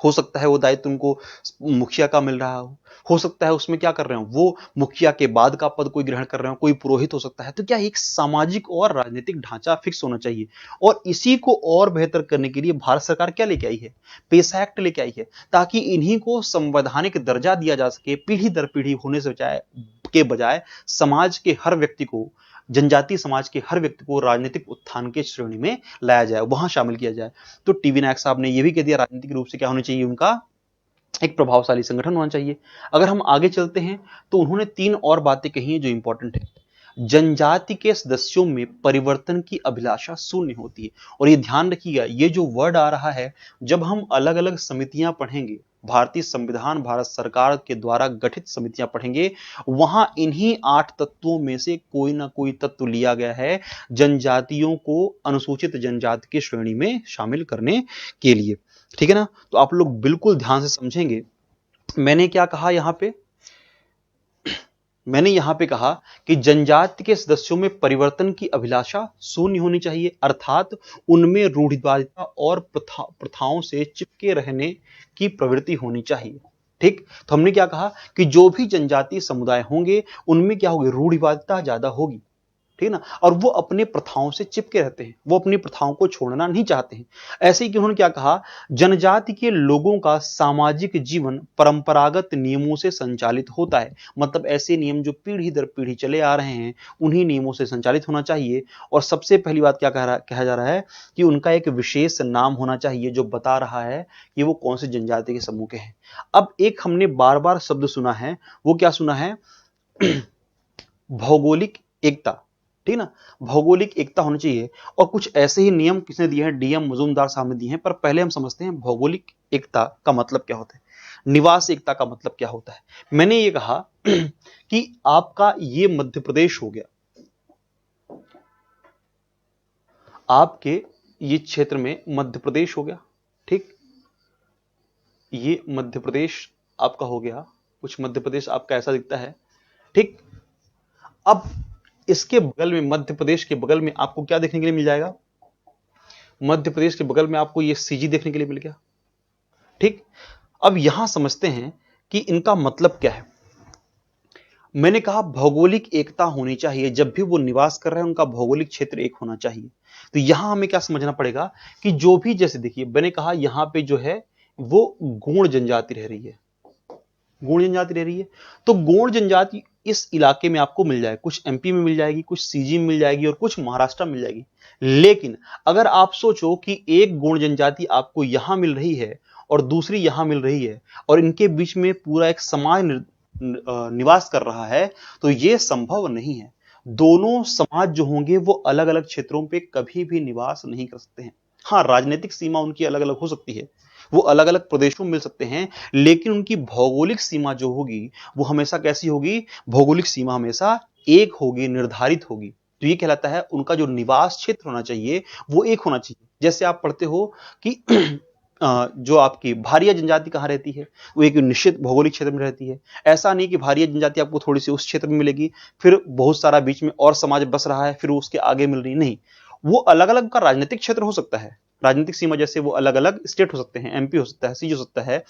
हो सकता है वो दायित्व उनको मुखिया का मिल रहा हो सकता है उसमें क्या कर रहे हो, वो मुखिया के बाद का पद कोई ग्रहण कर रहे हो, कोई पुरोहित हो सकता है। तो क्या एक सामाजिक और राजनीतिक ढांचा फिक्स होना चाहिए। और इसी को और बेहतर करने के लिए भारत सरकार क्या लेके आई है, पेसा एक्ट लेके आई है, ताकि इन्हीं को संवैधानिक दर्जा दिया जा सके। पीढ़ी दर पीढ़ी होने से बजाय समाज के हर व्यक्ति को, जनजातीय समाज के हर व्यक्ति को राजनीतिक उत्थान के श्रेणी में लाया जाए, वहां शामिल किया जाए। तो टीवी नायक साहब ने यह भी कह दिया राजनीतिक रूप से क्या होना चाहिए, उनका एक प्रभावशाली संगठन होना चाहिए। अगर हम आगे चलते हैं तो उन्होंने 3 और बातें कही हैं जो इंपॉर्टेंट है। जनजाति के सदस्यों में परिवर्तन की अभिलाषा शून्य होती है। और ये ध्यान रखिएगा, ये जो वर्ड आ रहा है, जब हम अलग अलग समितियां पढ़ेंगे, भारतीय संविधान, भारत सरकार के द्वारा गठित समितियां पढ़ेंगे, वहां इन्हीं 8 तत्वों में से कोई ना कोई तत्व लिया गया है जनजातियों को अनुसूचित जनजाति की श्रेणी में शामिल करने के लिए, ठीक है ना। तो आप लोग बिल्कुल ध्यान से समझेंगे। मैंने क्या कहा यहां पे, मैंने यहां पे कहा कि जनजाति के सदस्यों में परिवर्तन की अभिलाषा शून्य होनी चाहिए, अर्थात उनमें रूढ़िवादिता और प्रथाओं से चिपके रहने की प्रवृत्ति होनी चाहिए। ठीक, तो हमने क्या कहा कि जो भी जनजातीय समुदाय होंगे उनमें क्या होगी, रूढ़िवादिता ज्यादा होगी, ठीक है ना। और वो अपने प्रथाओं से चिपके रहते हैं, वो अपनी प्रथाओं को छोड़ना नहीं चाहते हैं। ऐसे ही कि उन्होंने क्या कहा, जनजाति के लोगों का सामाजिक जीवन परंपरागत नियमों से संचालित होता है। मतलब ऐसे नियम जो पीढ़ी दर पीढ़ी चले आ रहे हैं उन्हीं नियमों से संचालित होना चाहिए। और सबसे पहली बात क्या कहा जा रहा है कि उनका एक विशेष नाम होना चाहिए जो बता रहा है कि वो कौन से जनजाति के समूह के हैं। अब एक हमने बार बार शब्द सुना है, वो क्या सुना है, भौगोलिक एकता, ठीक ना। भौगोलिक एकता होनी चाहिए। और कुछ ऐसे ही नियम किसने दिए हैं, डीएम मजूमदार साहब ने दिए हैं। पर पहले हम समझते हैं भौगोलिक एकता का मतलब क्या होता है, निवास एकता का मतलब क्या होता है। मैंने ये कहा कि आपका ये मध्य प्रदेश हो गया, आपके ये क्षेत्र में मध्य प्रदेश हो गया, ठीक, ये मध्य प्रदेश आपका हो गया, कुछ मध्य प्रदेश आपका ऐसा दिखता है, ठीक। अब इसके बगल में, मध्य प्रदेश के बगल में आपको क्या देखने के लिए मिल जाएगा, मध्य प्रदेश के बगल में आपको ये सीजी देखने के लिए मिल गया, ठीक। अब यहां समझते हैं कि इनका मतलब क्या है। मैंने कहा भौगोलिक एकता होनी चाहिए, जब भी वो निवास कर रहे हैं उनका भौगोलिक क्षेत्र एक होना चाहिए। तो यहां हमें क्या समझना पड़ेगा कि जो भी, जैसे देखिए मैंने कहा यहां पे जो है वो गोंड जनजाति रह रही है, गोंड जनजाति रह रही है। तो गोंड जनजाति इस इलाके में आपको मिल जाए, कुछ एमपी में मिल जाएगी, कुछ सीजी में मिल जाएगी और कुछ महाराष्ट्र में मिल जाएगी। लेकिन अगर आप सोचो कि एक गोंड जनजाति आपको यहां मिल रही है और दूसरी यहां मिल रही है और इनके बीच में पूरा एक समाज निवास कर रहा है, तो यह संभव नहीं है। दोनों समाज जो होंगे वो अलग अलग क्षेत्रों पे कभी भी निवास नहीं कर सकते हैं। हाँ, राजनीतिक सीमा उनकी अलग अलग हो सकती है, वो अलग अलग प्रदेशों में मिल सकते हैं, लेकिन उनकी भौगोलिक सीमा जो होगी वो हमेशा कैसी होगी? भौगोलिक सीमा हमेशा एक होगी, निर्धारित होगी। तो ये कहलाता है उनका जो निवास क्षेत्र होना चाहिए वो एक होना चाहिए। जैसे आप पढ़ते हो कि जो आपकी भारिया जनजाति कहाँ रहती है, वो एक निश्चित भौगोलिक क्षेत्र में रहती है। ऐसा नहीं कि भारिया जनजाति आपको थोड़ी सी उस क्षेत्र में मिलेगी, फिर बहुत सारा बीच में और समाज बस रहा है, फिर उसके आगे मिल रही नहीं। वो अलग अलग का राजनीतिक क्षेत्र हो सकता है, राजनीतिक सीमा जैसे वो अलग अलग स्टेट हो सकते हैं, एमपी हो सकता है, सी हो सकता है,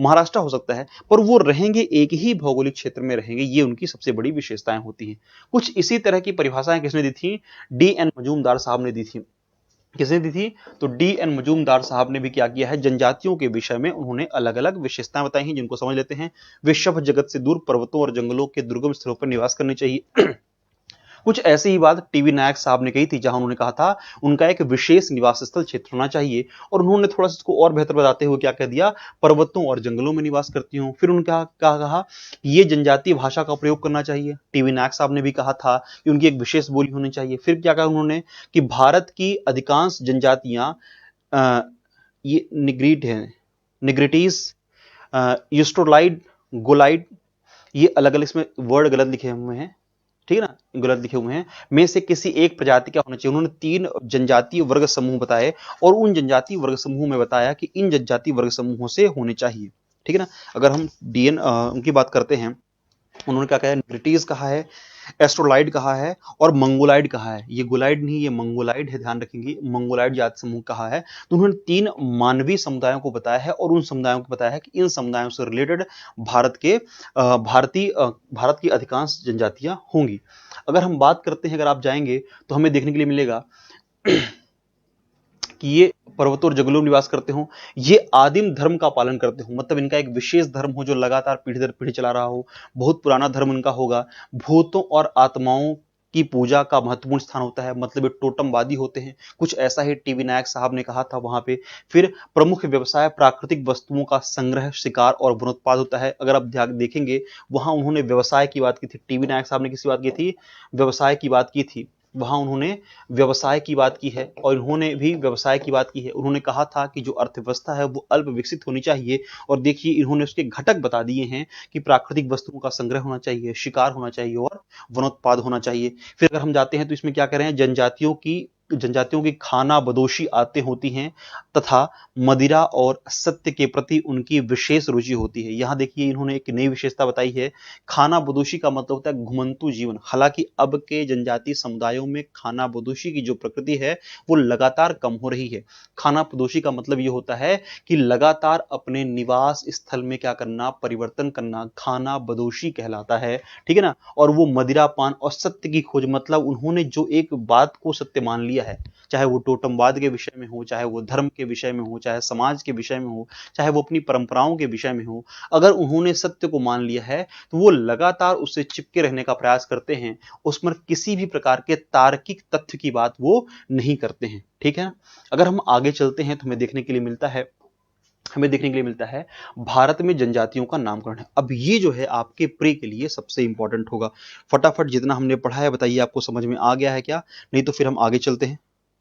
महाराष्ट्र हो सकता है, पर वो रहेंगे एक ही भौगोलिक क्षेत्र में रहेंगे। ये उनकी सबसे बड़ी विशेषताएं होती हैं। कुछ इसी तरह की परिभाषाएं किसने दी थी? डी एन मजूमदार साहब ने दी थी। किसने दी थी? तो डी एन मजूमदार साहब ने भी क्या किया है? जनजातियों के विषय में उन्होंने अलग अलग विशेषताएं बताई हैं, जिनको समझ लेते हैं। विश्व जगत से दूर पर्वतों और जंगलों के दुर्गम स्थलों पर निवास करनी चाहिए। कुछ ऐसी ही बात टीवी नायक साहब ने कही थी, जहां उन्होंने कहा था उनका एक विशेष निवास स्थल क्षेत्र होना चाहिए। और उन्होंने थोड़ा सा इसको और बेहतर बताते हुए क्या कह दिया? पर्वतों और जंगलों में निवास करती हूं। फिर उन्होंने क्या कहा? ये जनजातीय भाषा का प्रयोग करना चाहिए। टीवी नायक साहब ने भी कहा था कि उनकी एक विशेष बोली होनी चाहिए। फिर क्या कहा उन्होंने? कि भारत की अधिकांश जनजातियां ये निग्रीट है, निग्रिटीज, यूस्ट्रोलाइड, गोलाइड, ये अलग अलग इसमें वर्ड गलत लिखे हुए हैं, ठीक है ना, गलत लिखे हुए हैं, में से किसी एक प्रजाति का होना चाहिए। उन्होंने 3 जनजातीय वर्ग समूह बताए और उन जनजातीय वर्ग समूह में बताया कि इन जनजातीय वर्ग समूहों से होने चाहिए। ठीक है ना। अगर हम डीएन उनकी बात करते हैं, उन्होंने क्या कहा है? ब्रिटिश कहा है, एस्ट्रोलाइड कहा है और मंगोलाइड कहा है। ये गोलाइड नहीं, ये मंगोलाइड है, ध्यान रखेंगे, मंगोलाइड जाति समूह कहा है। तो उन्होंने 3 मानवीय समुदायों को बताया है और उन समुदायों को बताया है कि इन समुदायों से रिलेटेड भारत की अधिकांश जनजातियां होंगी। अगर हम बात करते हैं, अगर आप जाएंगे तो हमें देखने के लिए मिलेगा कि ये पर्वतों और जंगलों में निवास करते हो, ये आदिम धर्म का पालन करते हो, मतलब इनका एक विशेष धर्म हो जो लगातार पीढ़ी दर पीढ़ी चला रहा हो, बहुत पुराना धर्म इनका होगा। भूतों और आत्माओं की पूजा का महत्वपूर्ण स्थान होता है, मतलब ये टोटमवादी होते हैं, कुछ ऐसा ही टीवी नायक साहब ने कहा था वहां पे। फिर प्रमुख व्यवसाय प्राकृतिक वस्तुओं का संग्रह, शिकार और वनोत्पाद होता है। अगर आप देखेंगे, वहां उन्होंने व्यवसाय की बात की थी। टीवी नायक साहब ने किसकी बात की थी? व्यवसाय की बात की थी। वहां उन्होंने व्यवसाय की बात की है और इन्होंने भी व्यवसाय की बात की है। उन्होंने कहा था कि जो अर्थव्यवस्था है वो अल्प विकसित होनी चाहिए, और देखिए इन्होंने उसके घटक बता दिए हैं कि प्राकृतिक वस्तुओं का संग्रह होना चाहिए, शिकार होना चाहिए और वनोत्पाद होना चाहिए। फिर अगर हम जाते हैं तो इसमें क्या कह रहे हैं? जनजातियों की खाना बदोशी आते होती हैं तथा मदिरा और सत्य के प्रति उनकी विशेष रुचि होती है। यहां देखिए इन्होंने एक नई विशेषता बताई है। खाना बदोशी का मतलब होता है घुमंतु जीवन। हालांकि अब के जनजातीय समुदायों में खाना बदोशी की जो प्रकृति है वो लगातार कम हो रही है। खाना बदोशी का मतलब ये होता है कि लगातार अपने निवास स्थल में क्या करना? परिवर्तन करना, खाना बदोशी कहलाता है। ठीक है ना। और वो मदिरापान और सत्य की खोज, मतलब उन्होंने जो एक बात को सत्य मान लिया है, चाहे वो टोटमवाद के विषय में हो, चाहे वो धर्म के विषय में हो, चाहे समाज के विषय में हो, चाहे वो अपनी परंपराओं के विषय में हो, अगर उन्होंने सत्य को मान लिया है तो वो लगातार उससे चिपके रहने का प्रयास करते हैं। उसमें किसी भी प्रकार के तार्किक तथ्य की बात वो नहीं करते हैं। ठीक है। अगर हम आगे चलते हैं तो हमें देखने के लिए मिलता है भारत में जनजातियों का नामकरण है। अब ये जो है आपके प्री के लिए सबसे इंपॉर्टेंट होगा। फटाफट जितना हमने पढ़ा है बताइए, आपको समझ में आ गया है क्या? नहीं तो फिर हम आगे चलते हैं।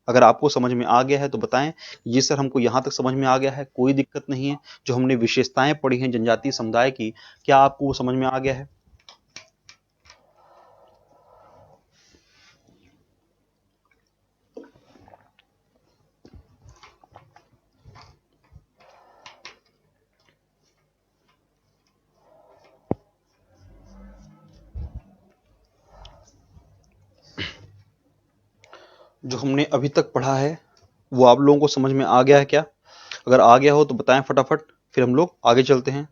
अगर आपको समझ में आ गया है तो बताएं, जी सर हमको यहां तक समझ में आ गया है, कोई दिक्कत नहीं है। जो हमने विशेषताएं पढ़ी हैं जनजातीय समुदाय की, क्या आपको वो समझ में आ गया है? जो हमने अभी तक पढ़ा है वो आप लोगों को समझ में आ गया है क्या? अगर आ गया हो तो बताएं फटाफट, फिर हम लोग आगे चलते हैं।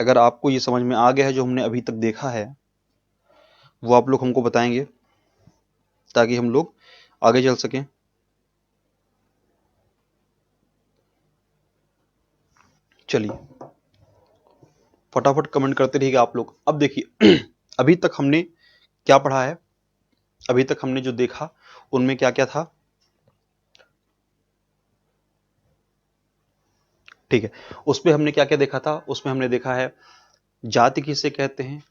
अगर आपको ये समझ में आ गया है जो हमने अभी तक देखा है, वो आप लोग हमको बताएंगे ताकि हम लोग आगे चल सकें। चलिए फटाफट कमेंट करते रहिएगा आप लोग। अब देखिए अभी तक हमने क्या पढ़ा है, अभी तक हमने जो देखा उनमें क्या क्या था। ठीक है, उसमें हमने क्या क्या देखा था? उसमें हमने देखा है जाति किसे कहते हैं,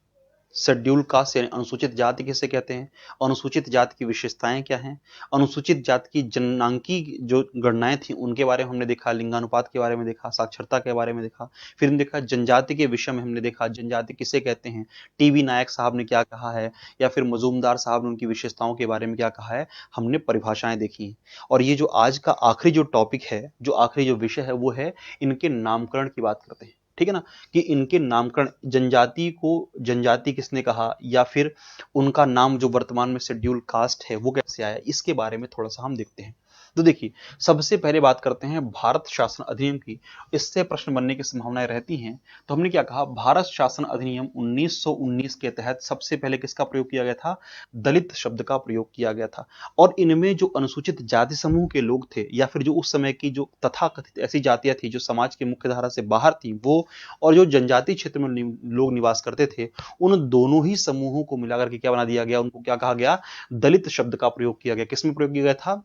शेड्यूल कास्ट यानी अनुसूचित जाति किसे कहते हैं, अनुसूचित जाति की विशेषताएं क्या हैं, अनुसूचित जाति की जननांकी जो गणनाएं थी उनके बारे में हमने देखा, लिंगानुपात के बारे में देखा, साक्षरता के बारे में देखा। फिर हमने देखा जनजाति के विषय में, हमने देखा जनजाति किसे कहते हैं, टीबी नायक साहब ने क्या कहा है, या फिर मजूमदार साहब ने उनकी विशेषताओं के बारे में क्या कहा है, हमने परिभाषाएं देखी। और ये जो आज का आखिरी जो टॉपिक है, जो आखिरी जो विषय है, वो है इनके नामकरण की बात करते हैं। ठीक है ना, कि इनके नामकरण, जनजाति को जनजाति किसने कहा, या फिर उनका नाम जो वर्तमान में शेड्यूल कास्ट है वो कैसे आया, इसके बारे में थोड़ा सा हम देखते हैं। तो देखिए, सबसे पहले बात करते हैं भारत शासन अधिनियम की। इससे प्रश्न बनने की संभावनाएं रहती हैं। तो हमने क्या कहा, भारत शासन अधिनियम 1919 के तहत सबसे पहले किसका प्रयोग किया गया था, दलित शब्द का प्रयोग किया गया था। और इनमें जो अनुसूचित जाति समूह के लोग थे, या फिर जो उस समय की जो तथाकथित ऐसी जातियां थी जो समाज की मुख्य धारा से बाहर थी, वो और जो जनजातीय क्षेत्र में लोग निवास करते थे, उन दोनों ही समूहों को मिलाकर के क्या बना दिया गया, उनको क्या कहा गया, दलित शब्द का प्रयोग किया गया। किसमें प्रयोग किया गया था,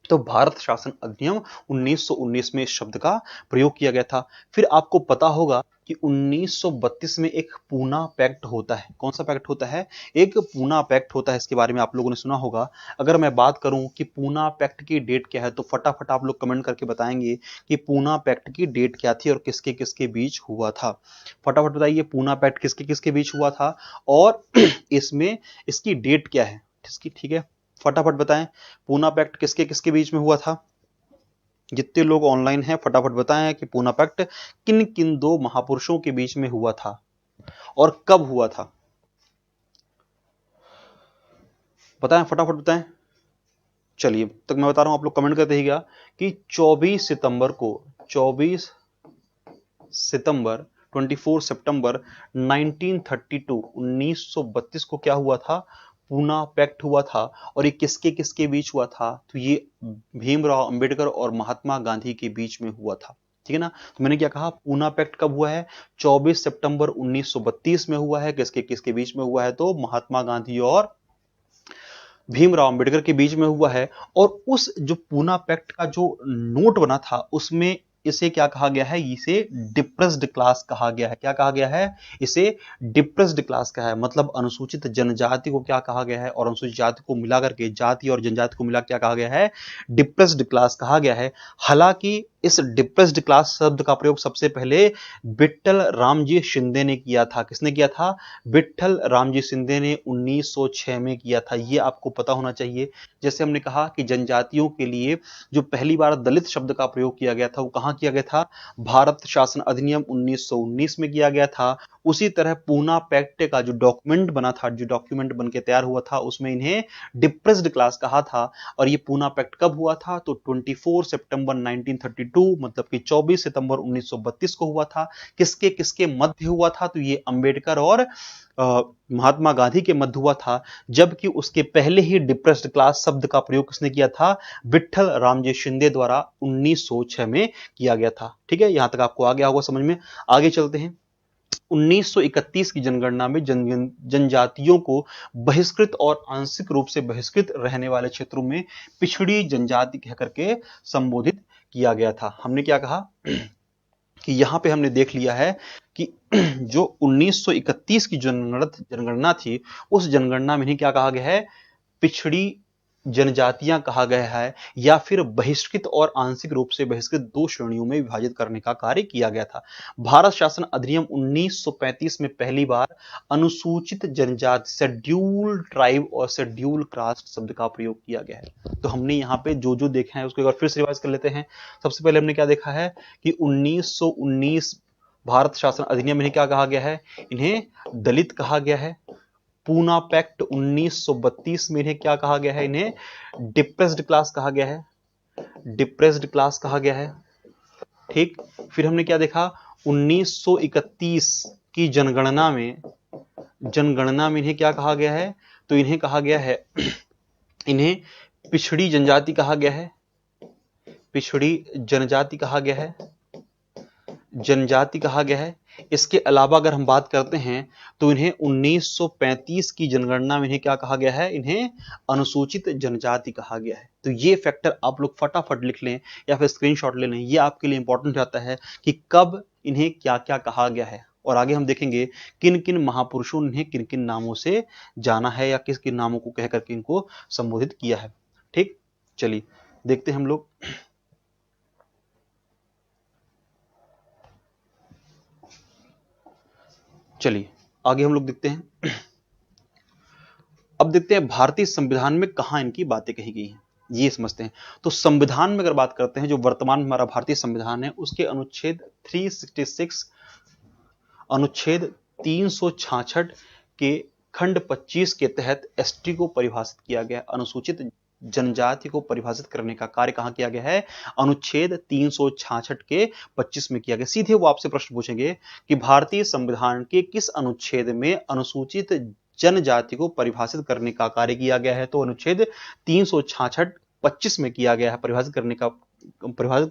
तो भारत शासन अधिनियम 1919 में इस शब्द का प्रयोग किया गया था। फिर आपको पता होगा कि 1932 में एक पूना पैक्ट होता है। कौन सा पैक्ट होता है, एक पूना पैक्ट होता है। इसके बारे में आप लोगों ने सुना होगा। अगर मैं बात करूं कि पूना पैक्ट की डेट क्या है, तो फटाफट आप लोग कमेंट करके बताएंगे कि पूना पैक्ट की डेट क्या थी और किसके किसके बीच हुआ था। फटाफट बताइए, पूना पैक्ट किसके किसके बीच हुआ था और इसमें इसकी डेट क्या है। ठीक है, फटाफट बताएं, पूना पैक्ट किसके किसके बीच में हुआ था। जितने लोग ऑनलाइन हैं फटाफट बताएं कि पूना पैक्ट किन किन दो महापुरुषों के बीच में हुआ था और कब हुआ था। बताएं, फटाफट बताएं। चलिए तक मैं बता रहा हूं, आप लोग कमेंट करते रहिएगा कि 24 सितंबर 1932 1932 को क्या हुआ था, पूना पैक्ट हुआ था। और ये किसके किसके बीच हुआ था, तो ये भीमराव अंबेडकर और महात्मा गांधी के बीच में हुआ था। ठीक है ना, तो मैंने क्या कहा, पूना पैक्ट कब हुआ है, 24 सितंबर 1932 में हुआ है। किसके किसके बीच में हुआ है, तो महात्मा गांधी और भीमराव अंबेडकर के बीच में हुआ है। और उस जो पूना पैक्ट का जो नोट बना था उसमें इसे क्या कहा गया है, इसे डिप्रेस्ड क्लास कहा गया है। क्या कहा गया है, इसे डिप्रेस्ड क्लास कहा है। मतलब अनुसूचित जनजाति को क्या कहा गया है, और अनुसूचित जाति को मिलाकर के, जाति और जनजाति को मिला क्या कहा गया है, डिप्रेस्ड क्लास कहा गया है। हालांकि इस डिप्रेस्ड क्लास शब्द का प्रयोग सबसे पहले विट्ठल रामजी शिंदे ने किया था। किसने किया था, विट्ठल रामजी शिंदे ने 1906 में किया था। ये आपको पता होना चाहिए। जैसे हमने कहा कि जनजातियों के लिए जो पहली बार दलित शब्द का प्रयोग किया गया था वो कहां किया गया था, भारत शासन अधिनियम 1919 में किया गया था। उसी तरह पूना पैक्ट का जो डॉक्यूमेंट बना था, जो डॉक्यूमेंट बनके तैयार हुआ था, उसमें इन्हें डिप्रेस्ड क्लास कहा था। और ये पूना पैक्ट कब हुआ था, तो 24 सितंबर 1932 मतलब कि 24 सितंबर 1932 को हुआ था। किसके किसके मध्य हुआ था, तो ये अंबेडकर और महात्मा गांधी के मध्य हुआ था। जबकि उसके पहले ही डिप्रेस्ड क्लास शब्द का प्रयोग किसने किया था, विट्ठल रामजी शिंदे द्वारा 1906 में किया गया था। ठीक है, यहां तक आपको आ गया होगा समझ में। आगे चलते हैं। 1931 की जनगणना में जनजातियों को बहिष्कृत और आंशिक रूप से बहिष्कृत रहने वाले क्षेत्रों में पिछड़ी जनजाति कह करके संबोधित किया गया था। हमने क्या कहा कि यहां पे हमने देख लिया है कि जो 1931 की जनगणना थी, उस जनगणना में क्या कहा गया है, पिछड़ी जनजातियां कहा गया है, या फिर बहिष्कृत और आंशिक रूप से बहिष्कृत दो श्रेणियों में विभाजित करने का कार्य किया गया था। भारत शासन अधिनियम 1935 में पहली बार अनुसूचित जनजाति, शेड्यूल ट्राइब और शेड्यूल कास्ट शब्द का प्रयोग किया गया है। तो हमने यहाँ पे जो जो देखा है उसको एक बार फिर से रिवाइज कर लेते हैं। सबसे पहले हमने क्या देखा है कि 1919 भारत शासन अधिनियम में क्या कहा गया है, इन्हें दलित कहा गया है। पूना पैक्ट 1932 में इन्हें क्या कहा गया है, इन्हें डिप्रेस्ड क्लास कहा गया है, डिप्रेस्ड क्लास कहा गया है। ठीक, फिर हमने क्या देखा, 1931 की जनगणना में इन्हें क्या कहा गया है, तो इन्हें कहा गया है, इन्हें पिछड़ी जनजाति कहा गया है, पिछड़ी जनजाति कहा गया है, जनजाति कहा गया है। इसके अलावा अगर हम बात करते हैं तो इन्हें 1935 की जनगणना में इन्हें क्या कहा गया है, इन्हें अनुसूचित जनजाति कहा गया है। तो ये फैक्टर आप लोग फटाफट लिख लें या फिर स्क्रीनशॉट ले लें, ये आपके लिए इंपॉर्टेंट रहता है कि कब इन्हें क्या क्या कहा गया है और आगे हम देखेंगे किन किन महापुरुषों ने किन किन नामों से जाना है या किस किन नामों को कह करके इनको संबोधित किया है। ठीक, चलिए देखते हैं हम लोग। चलिए आगे हम लोग देखते हैं। अब देखते हैं भारतीय संविधान में कहां इनकी बातें कही गई हैं, ये समझते हैं। तो संविधान में अगर बात करते हैं, जो वर्तमान में हमारा भारतीय संविधान है, उसके अनुच्छेद 366, अनुच्छेद 366 के खंड 25 के तहत एसटी को परिभाषित किया गया। अनुसूचित जनजाति को परिभाषित करने का कार्य कहां किया गया है? अनुच्छेद 366 के 25 में किया गया। सीधे वो आपसे प्रश्न पूछेंगे कि भारतीय संविधान के किस अनुच्छेद में अनुसूचित जनजाति को परिभाषित करने का कार्य किया गया है? तो अनुच्छेद 366 25 में किया गया है। परिभाषित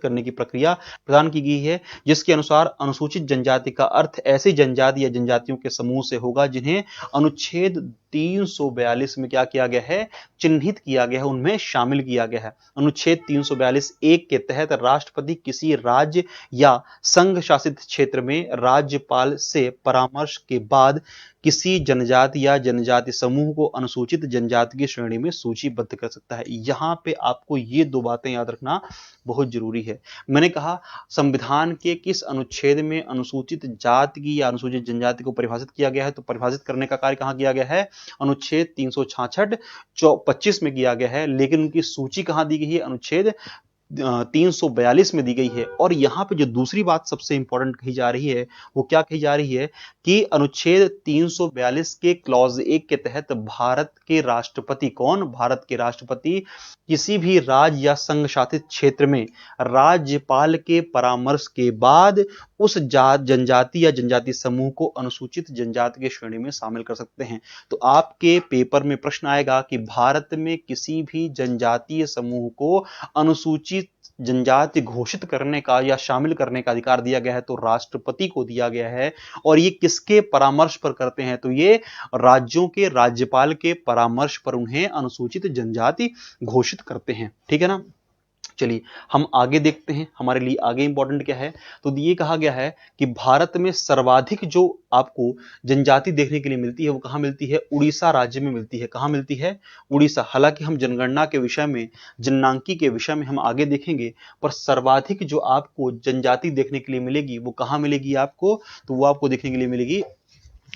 करने की प्रक्रिया प्रदान की गई है, जिसके अनुसार अनुसूचित जनजाति का अर्थ ऐसी जनजाति या जनजातियों के समूह से होगा जिन्हें अनुच्छेद 342 में क्या किया गया है? चिन्हित किया गया है, उनमें शामिल किया गया है। अनुच्छेद 342 एक के तहत राष्ट्रपति किसी राज्य या संघ शासित क्षेत्र में राज्यपाल से परामर्श के बाद किसी जनजाति या जनजाति समूह को अनुसूचित जनजाति की श्रेणी में सूचीबद्ध कर सकता है। यहां पे आपको ये दो बातें याद रखना बहुत जरूरी है। मैंने कहा संविधान के किस अनुच्छेद में अनुसूचित जाति की या अनुसूचित जनजाति को परिभाषित किया गया है? तो परिभाषित करने का कार्य कहां किया गया है? अनुच्छेद 366 25 में किया गया है, लेकिन उनकी सूची कहां दी गई है? अनुच्छेद 342 में दी गई है। और यहां पे जो दूसरी बात सबसे इंपॉर्टेंट कही जा रही है, वो क्या कही जा रही है कि अनुच्छेद 342 के क्लॉज 1 के तहत भारत के राष्ट्रपति, कौन? भारत के राष्ट्रपति किसी भी राज्य या संघ शासित क्षेत्र में राज्यपाल के परामर्श के बाद उस जनजाति या जनजाति समूह को अनुसूचित जनजाति की श्रेणी में शामिल कर सकते हैं। तो आपके पेपर में प्रश्न आएगा कि भारत में किसी भी जनजातीय समूह को अनुसूचित जनजाति घोषित करने का या शामिल करने का अधिकार दिया गया है, तो राष्ट्रपति को दिया गया है। और ये किसके परामर्श पर करते हैं? तो ये राज्यों के राज्यपाल के परामर्श पर उन्हें अनुसूचित जनजाति घोषित करते हैं। ठीक है ना? चलिए हम आगे देखते हैं, हमारे लिए आगे इंपॉर्टेंट क्या है। तो ये कहा गया है कि भारत में सर्वाधिक जो आपको जनजाति देखने के लिए मिलती है, वो कहां मिलती है? उड़ीसा राज्य में मिलती है। कहां मिलती है? उड़ीसा। हालांकि हम जनगणना के विषय में, जननांकी के विषय में हम आगे देखेंगे, पर सर्वाधिक जो आपको जनजाति देखने के लिए मिलेगी वो कहां मिलेगी आपको? तो वो आपको देखने के लिए मिलेगी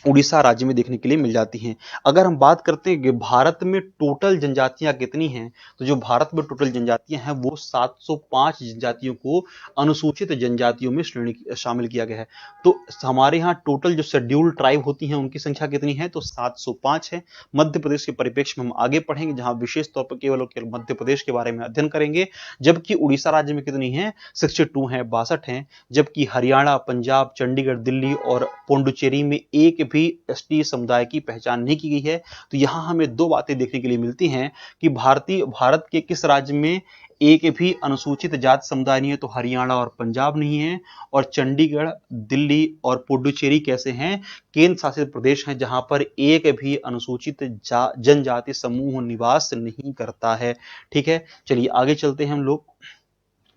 उड़ीसा राज्य में देखने के लिए मिल जाती हैं। अगर हम बात करते हैं कि भारत में टोटल जनजातियां कितनी हैं, तो जो भारत में टोटल जनजातियां हैं वो 705 जनजातियों को अनुसूचित जनजातियों में श्रेणी शामिल किया गया है। तो हमारे यहाँ टोटल जो शेड्यूल्ड ट्राइब होती हैं उनकी संख्या कितनी है? तो 705 है। मध्य प्रदेश के परिप्रेक्ष्य में हम आगे पढ़ेंगे, जहां विशेष तौर पर केवल मध्य प्रदेश के बारे में अध्ययन करेंगे। जबकि उड़ीसा राज्य में कितनी है? 62 है, 62 है। जबकि हरियाणा, पंजाब, चंडीगढ़, दिल्ली और पुडुचेरी में एक भी एसटी समुदाय की पहचान नहीं की गई है। तो यहां हमें दो बातें देखने के लिए मिलती हैं कि भारत के किस राज्य में एक भी अनुसूचित जाति समुदाय नहीं है? तो हरियाणा और पंजाब नहीं है। और चंडीगढ़, दिल्ली और पुडुचेरी कैसे हैं? केंद्र शासित प्रदेश हैं, जहां पर एक भी अनुसूचित जनजाति समूह निवास नहीं करता है। ठीक है, चलिए आगे चलते हैं हम लोग।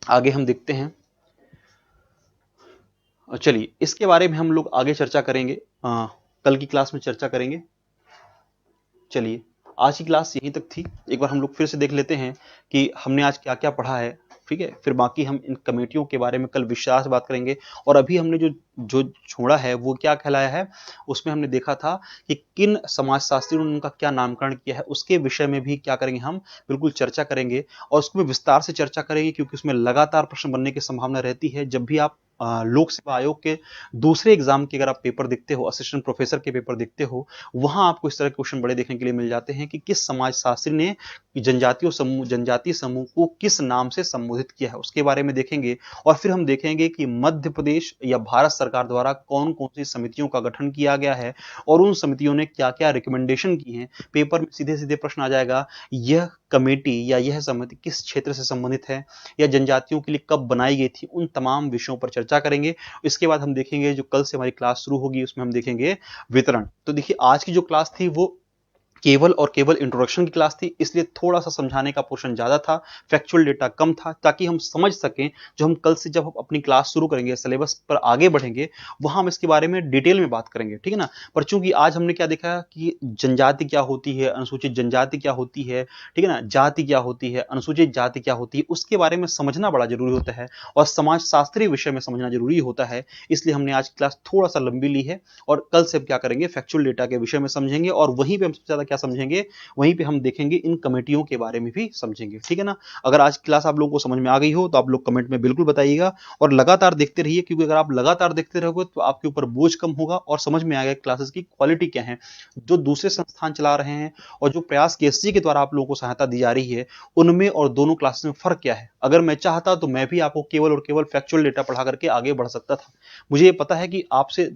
आगे हम देखते हैं, चलिए इसके बारे में हम लोग आगे चर्चा करेंगे, कल की क्लास में चर्चा करेंगे। चलिए आज की क्लास यहीं तक थी। एक बार हम लोग फिर से देख लेते हैं कि हमने आज क्या क्या पढ़ा है। ठीक है, फिर बाकी हम इन कमेटियों के बारे में कल विस्तार से बात करेंगे। और अभी हमने जो छोड़ा है वो क्या कहलाया है, उसमें हमने देखा था कि किन समाजशास्त्रियों ने उनका क्या नामकरण किया है, उसके विषय में भी क्या करेंगे, हम बिल्कुल चर्चा करेंगे। और उसमें विस्तार से चर्चा करेंगे, क्योंकि उसमें लगातार प्रश्न बनने की संभावना रहती है। जब भी आप लोक सेवा आयोग के दूसरे एग्जाम के अगर आप पेपर देखते हो, असिस्टेंट प्रोफेसर के पेपर देखते हो, वहां आपको इस तरह के क्वेश्चन बड़े देखने के लिए मिल जाते हैं कि किस समाजशास्त्री ने जनजातीय समूह को किस नाम से संबोधित किया है, उसके बारे में देखेंगे। और फिर हम देखेंगे कि मध्य प्रदेश या भारत सरकार द्वारा कौन कौन सी समितियों का गठन किया गया है और उन समितियों ने क्या क्या रिकमेंडेशन की हैं। पेपर में सीधे सीधे प्रश्न आ जाएगा, यह कमेटी या यह समिति किस क्षेत्र से संबंधित है या जनजातियों के लिए कब बनाई गई थी, उन तमाम विषयों पर चर्चा करेंगे। इसके बाद हम देखेंगे, जो कल से हमारी क्लास शुरू होगी उसमें हम देखेंगे वितरण। तो देखिए आज की जो क्लास थी वो केवल और केवल इंट्रोडक्शन की क्लास थी, इसलिए थोड़ा सा समझाने का पोर्शन ज्यादा था, फैक्चुअल डेटा कम था, ताकि हम समझ सकें जो हम कल से जब हम अपनी क्लास शुरू करेंगे, सिलेबस पर आगे बढ़ेंगे, वहां हम इसके बारे में डिटेल में बात करेंगे, ठीक है ना। पर चूंकि आज हमने क्या देखा कि जनजाति क्या होती है, अनुसूचित जनजाति क्या होती है, ठीक है ना, जाति क्या होती है, अनुसूचित जाति क्या होती है, उसके बारे में समझना बड़ा जरूरी होता है और समाज शास्त्रीय विषय में समझना जरूरी होता है। इसलिए हमने आज क्लास थोड़ा सा लंबी ली है और कल से हम क्या करेंगे, फैक्चुअल डेटा के विषय में समझेंगे और वहीं पे हम सबसे ज्यादा क्या समझेंगे, वहीं पे हम देखेंगे इन कमेटियों के बारे में भी समझेंगे, ठीक है ना। अगर आज की क्लास आप लोगों को समझ में आ गई हो तो आप लोग कमेंट में बिल्कुल बताइएगा और लगातार देखते रहिए, क्योंकि अगर आप लगातार देखते रहोगे तो आपके ऊपर बोझ कम होगा और समझ में आएगा क्लासेस की क्वालिटी क्या है। जो दूसरे संस्थान चला रहे हैं और जो प्रयास केएससी के द्वारा आप लोगों को सहायता दी जा रही है, उनमें और दोनों क्लासेस में फर्क क्या है। अगर मैं चाहता तो मैं भी आपको केवल और केवल फैक्चुअल डेटा पढ़ा करके आगे बढ़ सकता था। मुझे ये पता है कि आपसे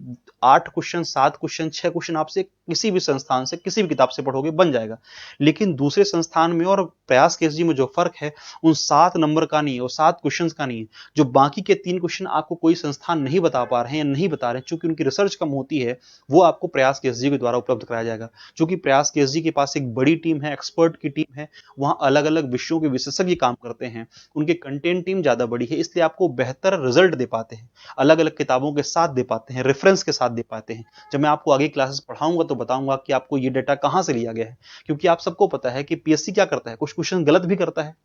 8 क्वेश्चन, 7 क्वेश्चन, 6 क्वेश्चन आपसे किसी भी संस्थान से, किसी भी किताब से पढ़ोगे बन जाएगा। लेकिन दूसरे संस्थान में और प्रयास केएसजी में जो फर्क है, उन 7 नंबर का नहीं है और 7 क्वेश्चंस का नहीं है। जो बाकी के 3 क्वेश्चन आपको कोई संस्थान नहीं बता पा रहे हैं या नहीं बता रहे हैं, चूंकि उनकी रिसर्च कम होती है, वो आपको प्रयास केएसजी के द्वारा उपलब्ध कराया जाएगा। चूंकि प्रयास केएसजी के पास एक बड़ी टीम है, एक्सपर्ट की टीम है, वहां अलग अलग विषयों के विशेषज्ञ काम करते हैं, उनके कंटेंट टीम ज्यादा बड़ी है, इसलिए आपको बेहतर रिजल्ट दे पाते हैं, अलग अलग किताबों के साथ दे पाते हैं, रेफरेंस के साथ दे पाते हैं। जब मैं आपको आगे क्लासेस पढ़ाऊंगा तो बताऊंगा कि आपको ये डेटा कहां से लिया गया है, क्योंकि आप सबको पता है कि पीएससी क्या करता है, कुछ क्वेश्चन गलत भी करता है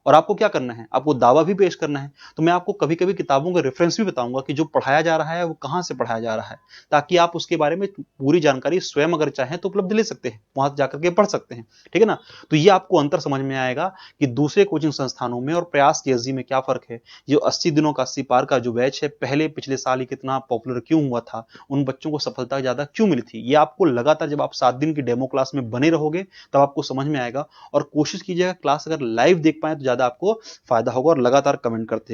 और आपको क्या करना है, आपको दावा भी पेश करना है। तो मैं आपको कभी कभी किताबों का रेफरेंस भी बताऊंगा कि जो पढ़ाया जा रहा है वो कहां से पढ़ाया जा रहा है, ताकि आप उसके बारे में पूरी जानकारी स्वयं अगर चाहें तो उपलब्ध ले सकते हैं, वहां जाकर के पढ़ सकते हैं, ठीक है ना। तो ये आपको अंतर समझ में आएगा कि दूसरे कोचिंग संस्थानों में और प्रयास केएसजी में क्या फर्क है। जो 80 दिनों का 80 पार का जो बैच है, पहले पिछले साल ही कितना पॉपुलर क्यों हुआ था, उन बच्चों को सफलता ज्यादा क्यों मिली थी, ये आपको लगातार जब आप 7 दिन की डेमो क्लास में बने रहोगे तब आपको समझ में आएगा। और कोशिश कीजिएगा क्लास अगर लाइव देख पाए तो ज्यादा आपको फायदा होगा और लगातार कमेंट करते